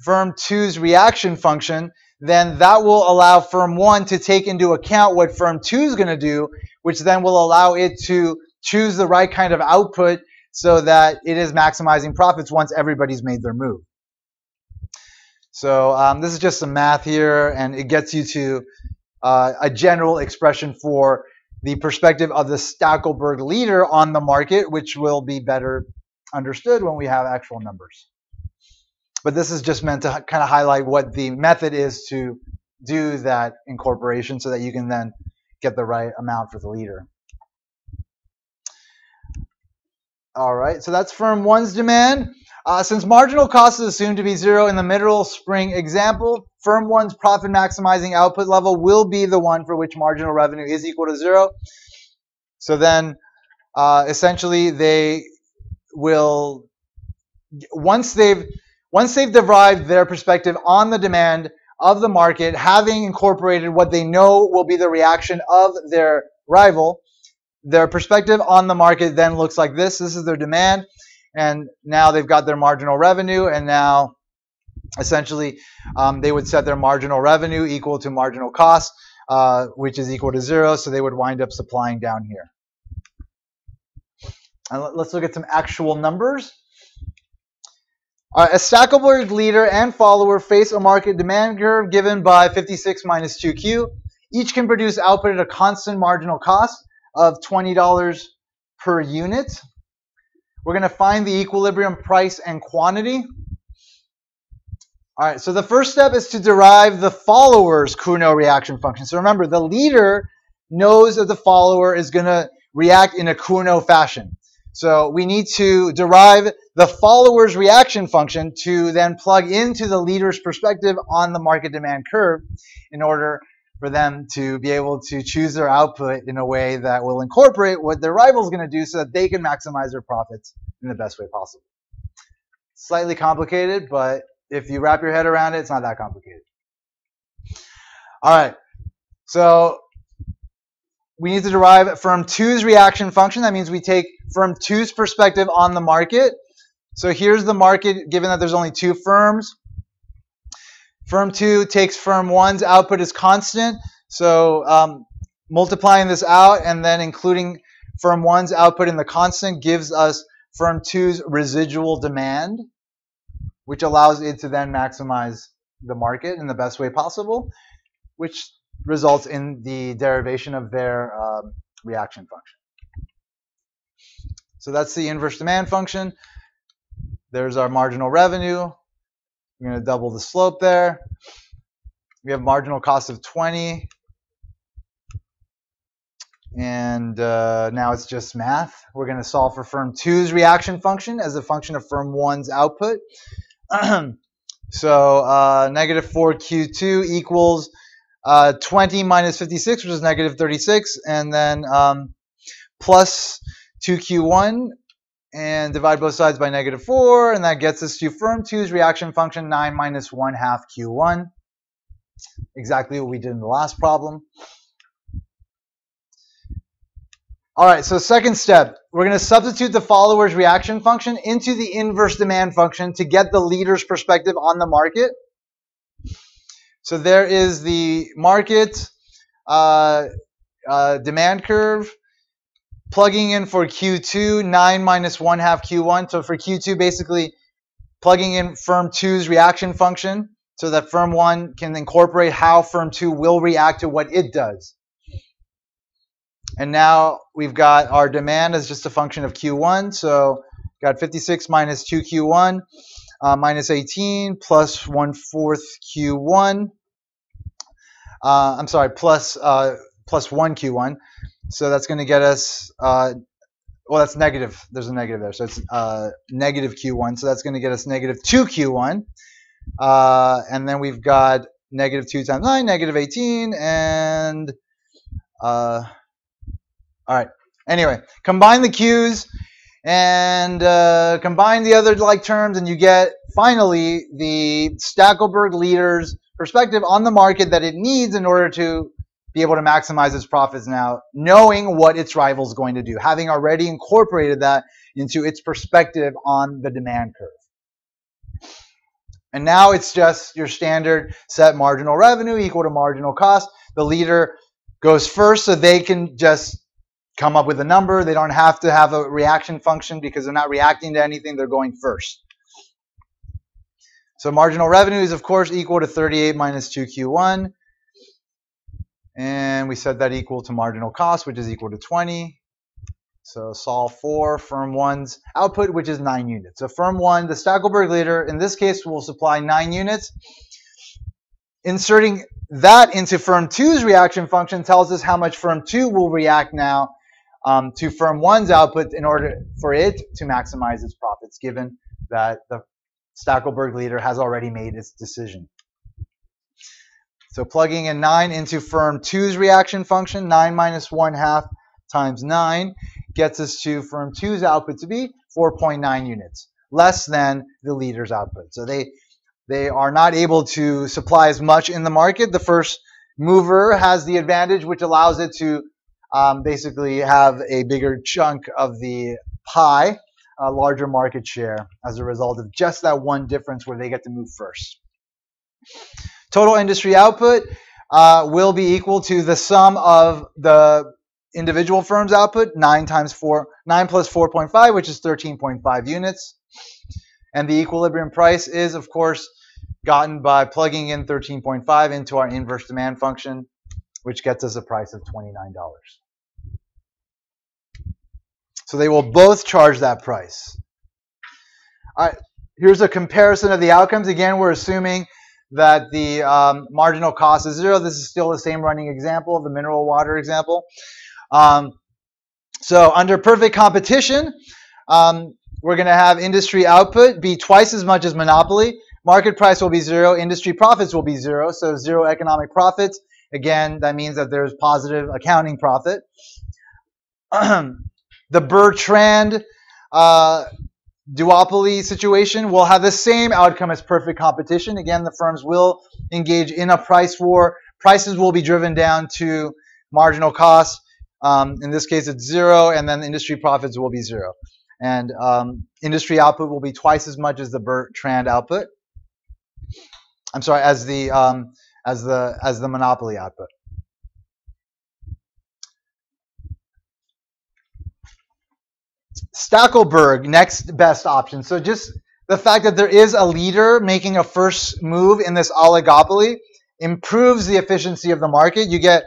firm 2's reaction function, then that will allow firm 1 to take into account what firm 2 is going to do, which then will allow it to choose the right kind of output so that it is maximizing profits once everybody's made their move. So this is just some math here, and it gets you to a general expression for the perspective of the Stackelberg leader on the market, which will be better understood when we have actual numbers. But this is just meant to kind of highlight what the method is to do that incorporation so that you can then get the right amount for the leader. All right, so that's firm 1's demand. Since marginal cost is assumed to be 0 in the middle spring example, firm 1's profit maximizing output level will be the one for which marginal revenue is equal to 0. So then essentially they will, once they've derived their perspective on the demand of the market, having incorporated what they know will be the reaction of their rival, their perspective on the market then looks like this. This is their demand, and now they've got their marginal revenue, and now essentially they would set their marginal revenue equal to marginal cost, which is equal to 0, so they would wind up supplying down here. And let's look at some actual numbers. A Stackelberg leader and follower face a market demand curve given by 56 minus 2Q. Each can produce output at a constant marginal cost of $20 per unit. We're going to find the equilibrium price and quantity. All right, so the first step is to derive the follower's Cournot reaction function. So remember, the leader knows that the follower is going to react in a Cournot fashion. So we need to derive the follower's reaction function to then plug into the leader's perspective on the market demand curve in order for them to be able to choose their output in a way that will incorporate what their rival is going to do so that they can maximize their profits in the best way possible. Slightly complicated, but if you wrap your head around it, it's not that complicated. All right, so we need to derive firm 2's reaction function. That means we take firm 2's perspective on the market. So here's the market, given that there's only 2 firms. Firm 2 takes firm 1's output as constant. So multiplying this out and then including firm 1's output in the constant gives us firm 2's residual demand, which allows it to then maximize the market in the best way possible, which results in the derivation of their reaction function. So that's the inverse demand function. There's our marginal revenue. We're going to double the slope there. We have marginal cost of 20. And now it's just math. We're going to solve for firm 2's reaction function as a function of firm 1's output. So negative 4Q2 equals 20 minus 56, which is negative 36, and then plus 2Q1, and divide both sides by negative 4, and that gets us to firm 2's reaction function, 9 minus 1 half Q1. Exactly what we did in the last problem. All right, so second step, we're going to substitute the follower's reaction function into the inverse demand function to get the leader's perspective on the market. So there is the market demand curve, plugging in for Q2, 9 minus 1 half Q1. So for Q2, basically plugging in firm 2's reaction function so that firm 1 can incorporate how firm 2 will react to what it does. And now we've got our demand as just a function of Q1. So got 56 minus 2 Q1 minus 18 plus 1/4 Q1. I'm sorry, plus 1 Q1. So that's going to get us, well, that's negative. There's a negative there. So it's negative Q1. So that's going to get us negative 2 Q1. And then we've got negative 2 times 9, negative 18. And, all right. Anyway, combine the Q's and combine the other like terms, and you get finally the Stackelberg leader's perspective on the market that it needs in order to be able to maximize its profits now, knowing what its rival is going to do, having already incorporated that into its perspective on the demand curve. And now it's just your standard set marginal revenue equal to marginal cost. The leader goes first, so they can just come up with a number. They don't have to have a reaction function because they're not reacting to anything. They're going first. So marginal revenue is, of course, equal to 38 minus 2 Q1. And we set that equal to marginal cost, which is equal to 20. So solve for firm 1's output, which is 9 units. So firm 1, the Stackelberg leader, in this case, will supply 9 units. Inserting that into firm 2's reaction function tells us how much firm 2 will react now to firm 1's output in order for it to maximize its profits, given that the Stackelberg leader has already made its decision. So plugging in 9 into firm 2's reaction function, 9 minus 1 half times 9 gets us to firm 2's output to be 4.9 units, less than the leader's output. So they are not able to supply as much in the market. The first mover has the advantage, which allows it to basically have a bigger chunk of the pie, a larger market share as a result of just that one difference where they get to move first. Total industry output will be equal to the sum of the individual firm's output, 9 plus 4.5, which is 13.5 units. And the equilibrium price is, of course, gotten by plugging in 13.5 into our inverse demand function, which gets us a price of $29. So they will both charge that price. All right, here's a comparison of the outcomes. Again, we're assuming that the marginal cost is 0. This is still the same running example, the mineral water example. So under perfect competition, we're going to have industry output be twice as much as monopoly. Market price will be 0. Industry profits will be 0. So 0 economic profits. Again, that means that there's positive accounting profit. The Bertrand duopoly situation will have the same outcome as perfect competition. Again, the firms will engage in a price war. Prices will be driven down to marginal cost. In this case, it's 0, and then industry profits will be 0. And industry output will be twice as much as the Bertrand output. I'm sorry, as the monopoly output. Stackelberg, next best option. So just the fact that there is a leader making a first move in this oligopoly improves the efficiency of the market. You get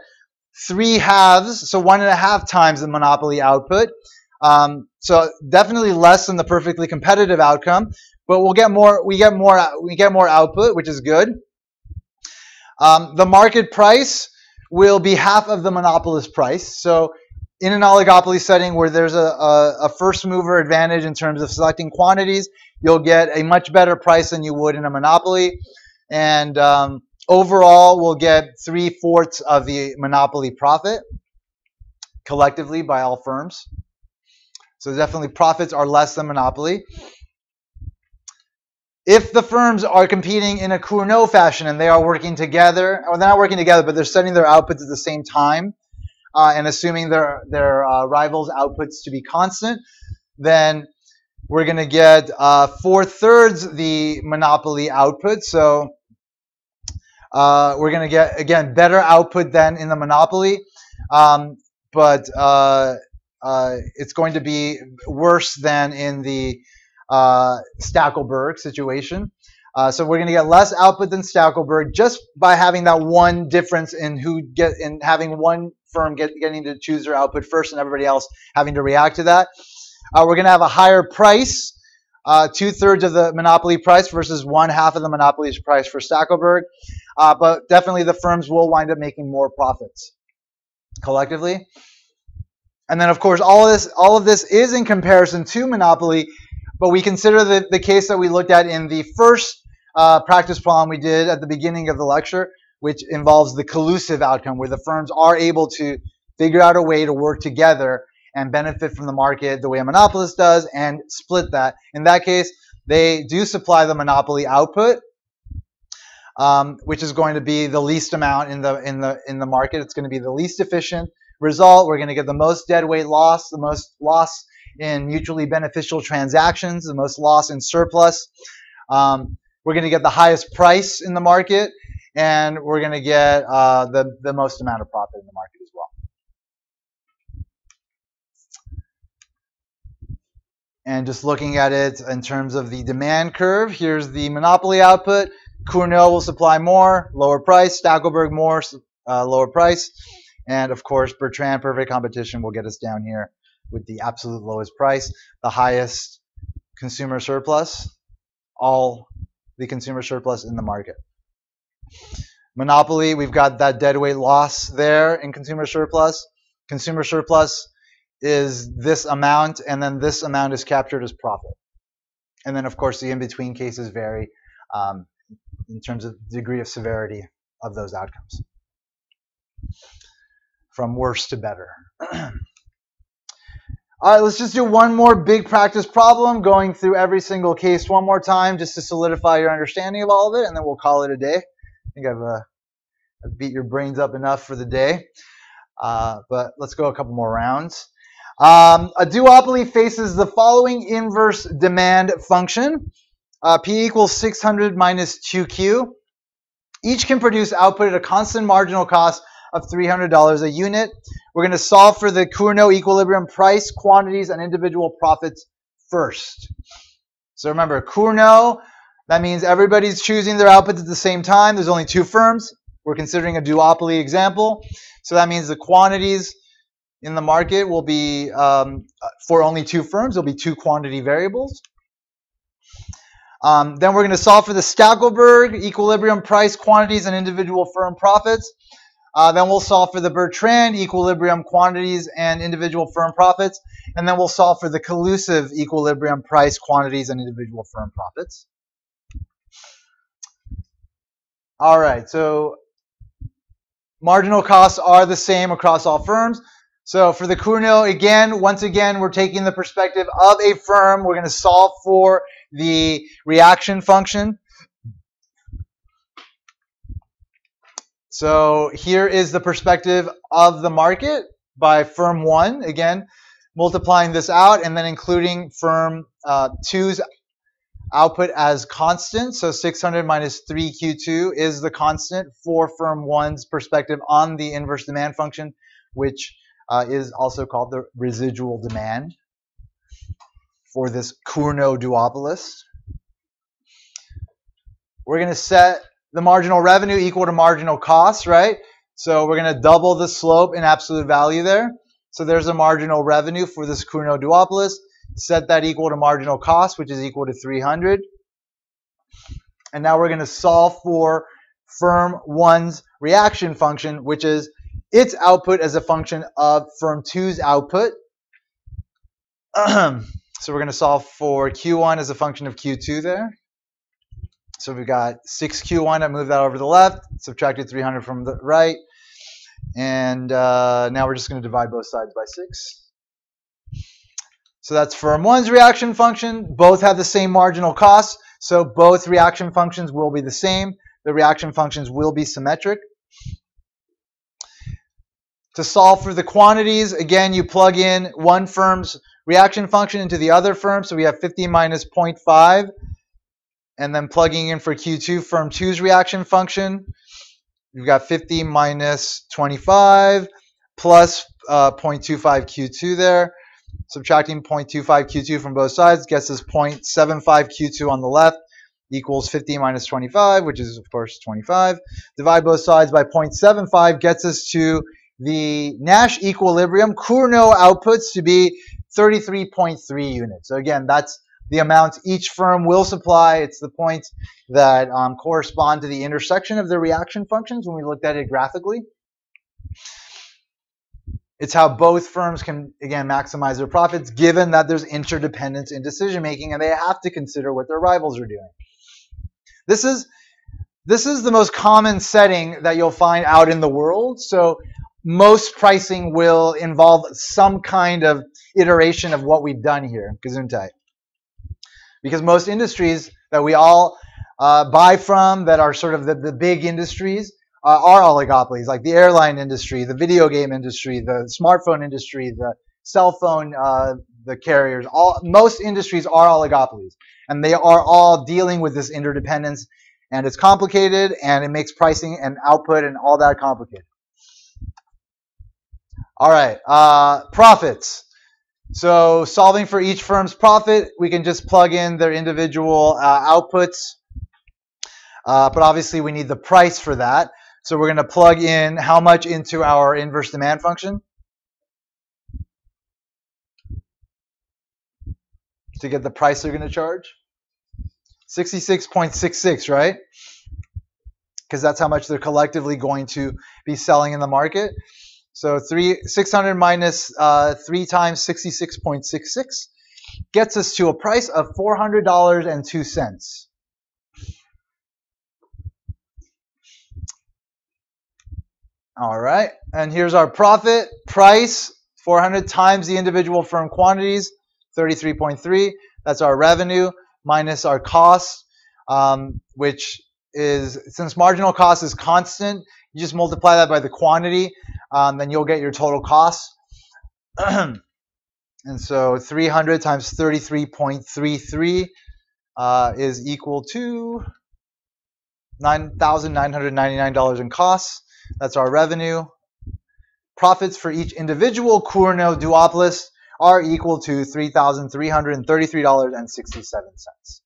3 halves, so 1.5 times the monopoly output. So definitely less than the perfectly competitive outcome, but we get more output, which is good. The market price will be half of the monopolist price. So in an oligopoly setting where there's a first mover advantage in terms of selecting quantities, you'll get a much better price than you would in a monopoly. And overall, we'll get 3/4 of the monopoly profit collectively by all firms. So definitely profits are less than monopoly. If the firms are competing in a Cournot fashion and they are working together, or they're not working together, but they're setting their outputs at the same time, and assuming their rivals' outputs to be constant, then we're going to get 4/3 the monopoly output. So we're going to get, again, better output than in the monopoly, but it's going to be worse than in the Stackelberg situation. So we're going to get less output than Stackelberg just by having that one difference in having one firm getting to choose their output first and everybody else having to react to that. We're going to have a higher price, 2/3 of the monopoly price versus 1/2 of the monopoly's price for Stackelberg. But definitely the firms will wind up making more profits collectively. And then, of course, all of this is in comparison to monopoly, but we consider the case that we looked at in the first practice problem we did at the beginning of the lecture, which involves the collusive outcome, where the firms are able to figure out a way to work together and benefit from the market the way a monopolist does and split that. In that case, they do supply the monopoly output, which is going to be the least amount in the market. It's going to be the least efficient result. We're going to get the most deadweight loss, the most loss in mutually beneficial transactions, the most loss in surplus. We're going to get the highest price in the market, and we're going to get the most amount of profit in the market as well. And just looking at it in terms of the demand curve, here's the monopoly output. Cournot will supply more, lower price. Stackelberg more, lower price. And of course, Bertrand perfect competition will get us down here with the absolute lowest price, the highest consumer surplus, all the consumer surplus in the market. Monopoly, we've got that deadweight loss there in consumer surplus. Consumer surplus is this amount, and then this amount is captured as profit. And then, of course, the in-between cases vary in terms of degree of severity of those outcomes, from worse to better. All right, let's just do one more big practice problem, going through every single case one more time just to solidify your understanding of all of it, and then we'll call it a day. I think I've beat your brains up enough for the day, but let's go a couple more rounds. A duopoly faces the following inverse demand function. P equals 600 minus 2Q. Each can produce output at a constant marginal cost of $300 a unit. We're going to solve for the Cournot equilibrium price, quantities, and individual profits first. So remember, Cournot, that means everybody's choosing their outputs at the same time. There's only two firms. We're considering a duopoly example. So that means the quantities in the market will be, for only two firms, there'll be two quantity variables. Then we're going to solve for the Stackelberg equilibrium price, quantities, and individual firm profits. Then we'll solve for the Bertrand equilibrium quantities and individual firm profits. And then we'll solve for the collusive equilibrium price, quantities, and individual firm profits. All right, so marginal costs are the same across all firms. So for the Cournot, once again, we're taking the perspective of a firm. We're going to solve for the reaction function. So here is the perspective of the market by firm 1. Again, multiplying this out and then including firm 2's output as constant. So 600 minus 3Q2 is the constant for firm 1's perspective on the inverse demand function, which is also called the residual demand for this Cournot duopolist. We're going to set the marginal revenue equal to marginal cost, right? So we're going to double the slope in absolute value there. So there's a marginal revenue for this Cournot duopolist. Set that equal to marginal cost, which is equal to 300. And now we're going to solve for firm 1's reaction function, which is its output as a function of firm 2's output. So we're going to solve for Q1 as a function of Q2 there. So we've got 6Q1, I move that over to the left, subtracted 300 from the right. And now we're just going to divide both sides by 6. So that's firm 1's reaction function. Both have the same marginal cost, so both reaction functions will be the same. The reaction functions will be symmetric. To solve for the quantities, again, you plug in one firm's reaction function into the other firm. So we have 50 minus 0.5. And then plugging in for Q2, firm 2's reaction function. You've got 50 minus 25 plus 0.25 Q2 there. Subtracting 0.25 Q2 from both sides gets us 0.75 Q2 on the left equals 50 minus 25, which is, of course, 25. Divide both sides by 0.75 gets us to the Nash equilibrium. Cournot outputs to be 33.3 units. So again, that's the amount each firm will supply. It's the points that correspond to the intersection of the reaction functions when we looked at it graphically. It's how both firms can, again, maximize their profits, given that there's interdependence in decision making and they have to consider what their rivals are doing. This is the most common setting that you'll find out in the world. So most pricing will involve some kind of iteration of what we've done here, Gesundheit. Because most industries that we all buy from that are sort of the big industries are oligopolies, like the airline industry, the video game industry, the smartphone industry, the cell phone, the carriers. Most industries are oligopolies, and they are all dealing with this interdependence, and it's complicated, and it makes pricing and output and all that complicated. All right, profits. So solving for each firm's profit, we can just plug in their individual outputs, but obviously we need the price for that. So we're going to plug in how much into our inverse demand function to get the price they're going to charge. 66.66, right? Because that's how much they're collectively going to be selling in the market. So 600 minus 3 times 66.66 gets us to a price of $400.02. All right, and here's our profit. Price, 400 times the individual firm quantities, 33.3. That's our revenue minus our cost, which is, since marginal cost is constant, you just multiply that by the quantity, then you'll get your total cost. And so 300 times 33.33 is equal to $9,999 in costs. That's our revenue. Profits for each individual Cournot duopolist are equal to $3,333.67.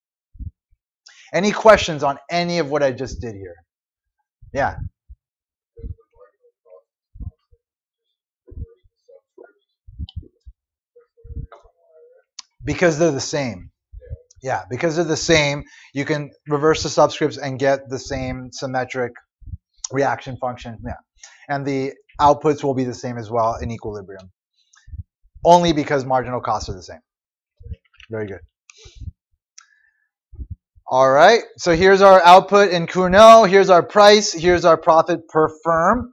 Any questions on any of what I just did here? Yeah. Because they're the same. Yeah, because they're the same, you can reverse the subscripts and get the same symmetric reaction function. Yeah, and the outputs will be the same as well in equilibrium. Only because marginal costs are the same. Very good. All right, so here's our output in Cournot. Here's our price. Here's our profit per firm.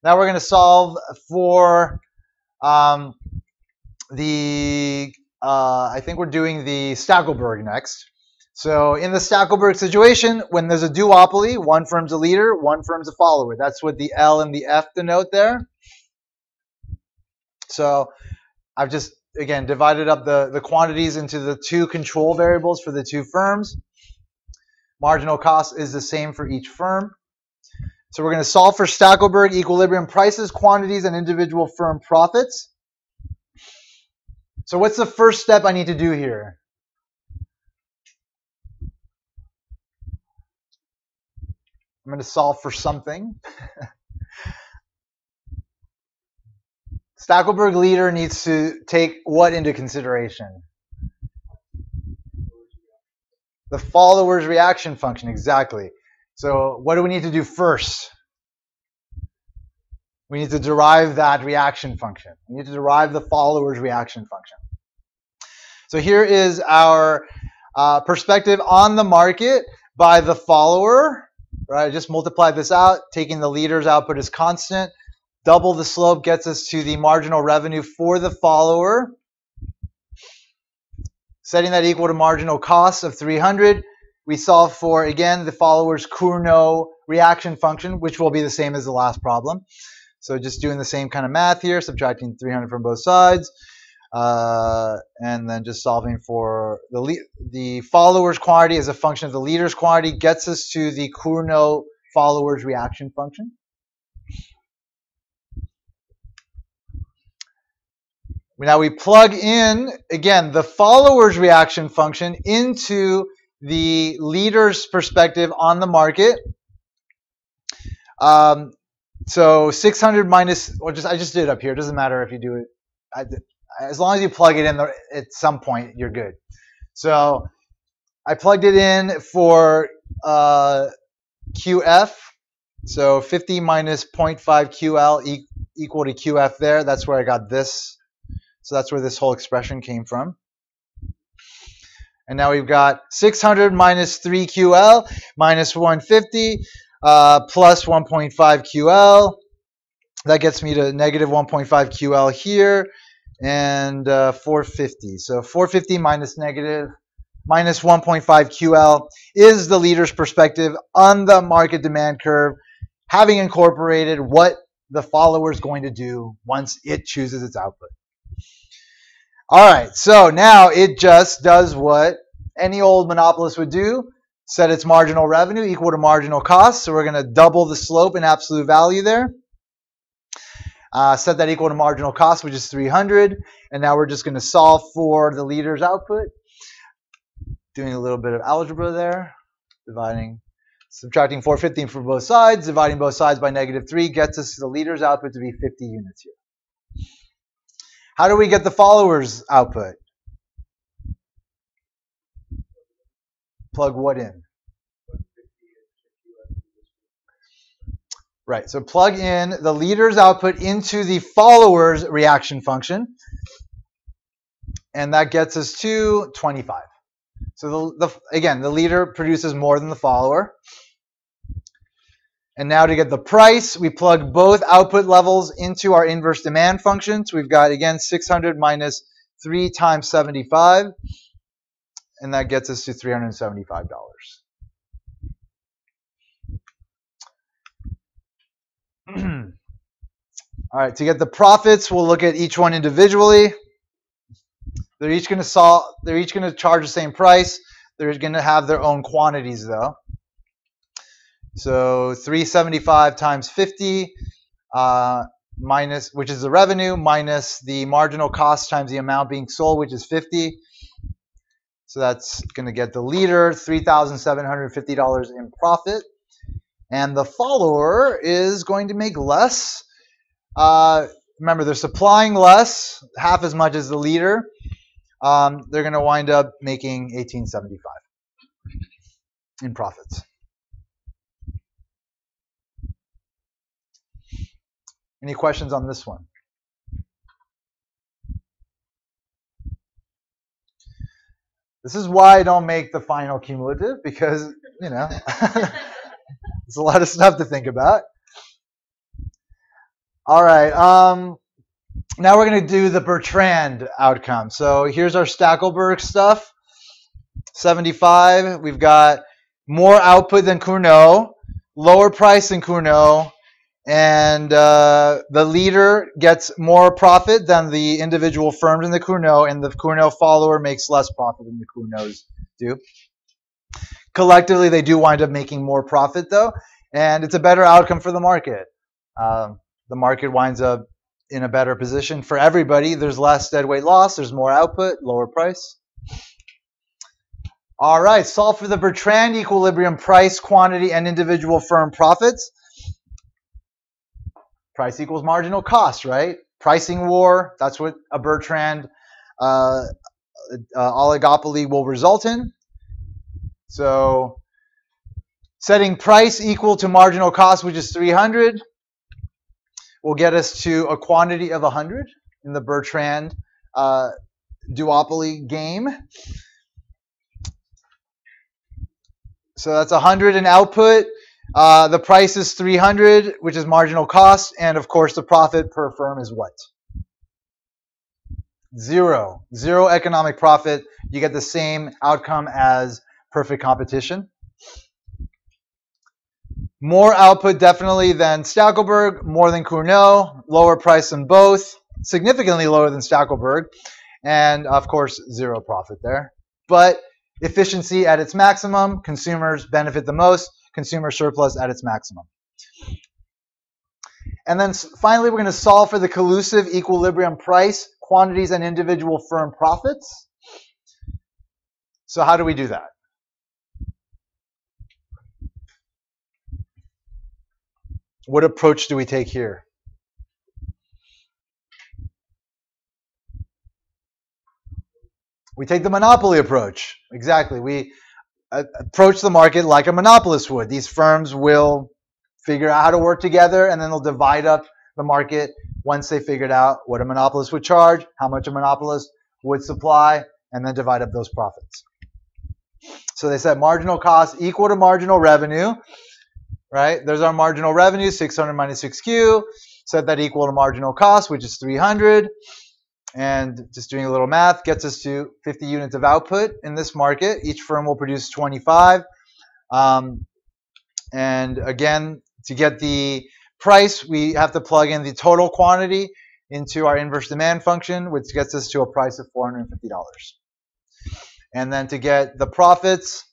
Now we're going to solve for I think we're doing the Stackelberg next. So in the Stackelberg situation, when there's a duopoly, one firm's a leader, one firm's a follower. That's what the L and the F denote there. So I've just, again, divided up the quantities into the two control variables for the two firms. Marginal cost is the same for each firm. So we're going to solve for Stackelberg equilibrium prices, quantities, and individual firm profits. So what's the first step I need to do here? I'm going to solve for something. Stackelberg leader needs to take what into consideration? The follower's reaction function, exactly. So what do we need to do first? We need to derive that reaction function. We need to derive the follower's reaction function. So here is our perspective on the market by the follower. Right, just multiply this out, taking the leader's output as constant. Double the slope gets us to the marginal revenue for the follower. Setting that equal to marginal cost of 300. We solve for, again, the follower's Cournot reaction function, which will be the same as the last problem. So just doing the same kind of math here, subtracting 300 from both sides, and then just solving for the followers quantity as a function of the leaders quantity gets us to the Cournot followers reaction function. Now we plug in, again, the followers reaction function into the leader's perspective on the market. So 600 minus, or I just did it up here. It doesn't matter if you do it. As long as you plug it in at some point, you're good. So I plugged it in for QF. So 50 minus 0.5 QL equal to QF there. That's where I got this. So that's where this whole expression came from. And now we've got 600 minus 3 QL minus 150 plus 1.5 QL. That gets me to negative 1.5 QL here and 450. So 450 minus 1.5 QL is the leader's perspective on the market demand curve, having incorporated what the follower is going to do once it chooses its output. All right, so now it just does what any old monopolist would do, set its marginal revenue equal to marginal cost. So we're going to double the slope in absolute value there. Set that equal to marginal cost, which is 300. And now we're just going to solve for the leader's output. Doing a little bit of algebra there. Subtracting 450 from both sides, dividing both sides by negative 3 gets us the leader's output to be 50 units here. How do we get the followers output? Plug what in? Right, so plug in the leader's output into the follower's reaction function. And that gets us to 25. So again, the leader produces more than the follower. And now to get the price, we plug both output levels into our inverse demand function. So we've got, again, 600 minus 3 times 75. And that gets us to $375. All right, to get the profits, we'll look at each one individually. They're each going to charge the same price. They're going to have their own quantities, though. So 375 times 50 minus, which is the revenue, minus the marginal cost times the amount being sold, which is 50. So that's going to get the leader $3,750 in profit. And the follower is going to make less. Remember, they're supplying less, half as much as the leader. They're going to wind up making $1,875 in profits. Any questions on this one? This is why I don't make the final cumulative, because, you know, it's a lot of stuff to think about. All right. Now we're going to do the Bertrand outcome. So here's our Stackelberg stuff. 75. We've got more output than Cournot, lower price than Cournot, and the leader gets more profit than the individual firms in the Cournot, and the Cournot follower makes less profit than the Cournots do. Collectively, they do wind up making more profit, though, and it's a better outcome for the market. The market winds up in a better position for everybody. There's less deadweight loss. There's more output, lower price. All right, solve for the Bertrand equilibrium price, quantity, and individual firm profits. Price equals marginal cost, right? Pricing war, that's what a Bertrand oligopoly will result in. So setting price equal to marginal cost, which is 300, will get us to a quantity of 100 in the Bertrand duopoly game. So that's 100 in output. The price is 300, which is marginal cost. And of course, the profit per firm is what? Zero. Zero economic profit. You get the same outcome as perfect competition. More output definitely than Stackelberg, more than Cournot, lower price than both, significantly lower than Stackelberg, and of course, zero profit there. But efficiency at its maximum, consumers benefit the most, consumer surplus at its maximum. And then finally, we're going to solve for the collusive equilibrium price, quantities, and individual firm profits. So how do we do that? What approach do we take here? We take the monopoly approach. Exactly. We approach the market like a monopolist would. These firms will figure out how to work together, and then they'll divide up the market once they figured out what a monopolist would charge, how much a monopolist would supply, and then divide up those profits. So they said marginal cost equal to marginal revenue, right? There's our marginal revenue, 600 minus 6Q. Set that equal to marginal cost, which is 300. And just doing a little math gets us to 50 units of output in this market. Each firm will produce 25. And again, to get the price, we have to plug in the total quantity into our inverse demand function, which gets us to a price of $450. And then to get the profits,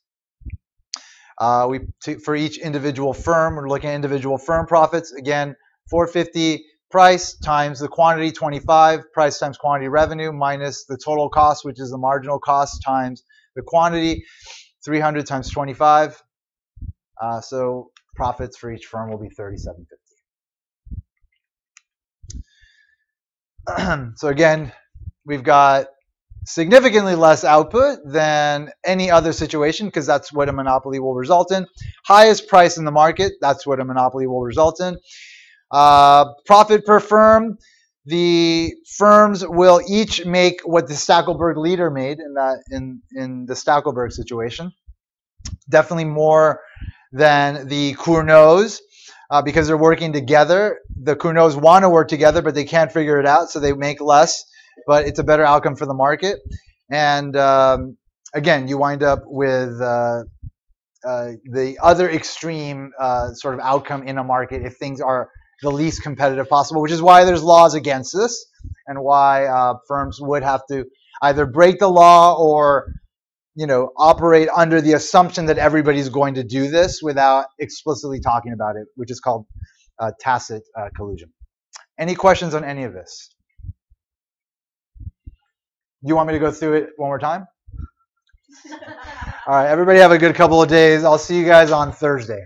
for each individual firm, we're looking at individual firm profits. Again, 450 price times the quantity, 25, price times quantity revenue, minus the total cost, which is the marginal cost, times the quantity, 300 times 25. So profits for each firm will be $37.50. So again, we've got significantly less output than any other situation, because that's what a monopoly will result in. Highest price in the market, that's what a monopoly will result in. Profit per firm, the firms will each make what the Stackelberg leader made in the Stackelberg situation. Definitely more than the Cournots, because they're working together. The Cournots want to work together, but they can't figure it out, so they make less, but it's a better outcome for the market. And again, you wind up with the other extreme sort of outcome in a market if things are the least competitive possible, which is why there's laws against this, and why firms would have to either break the law or, you know, operate under the assumption that everybody's going to do this without explicitly talking about it, which is called tacit collusion. Any questions on any of this? You want me to go through it one more time? All right, everybody have a good couple of days. I'll see you guys on Thursday.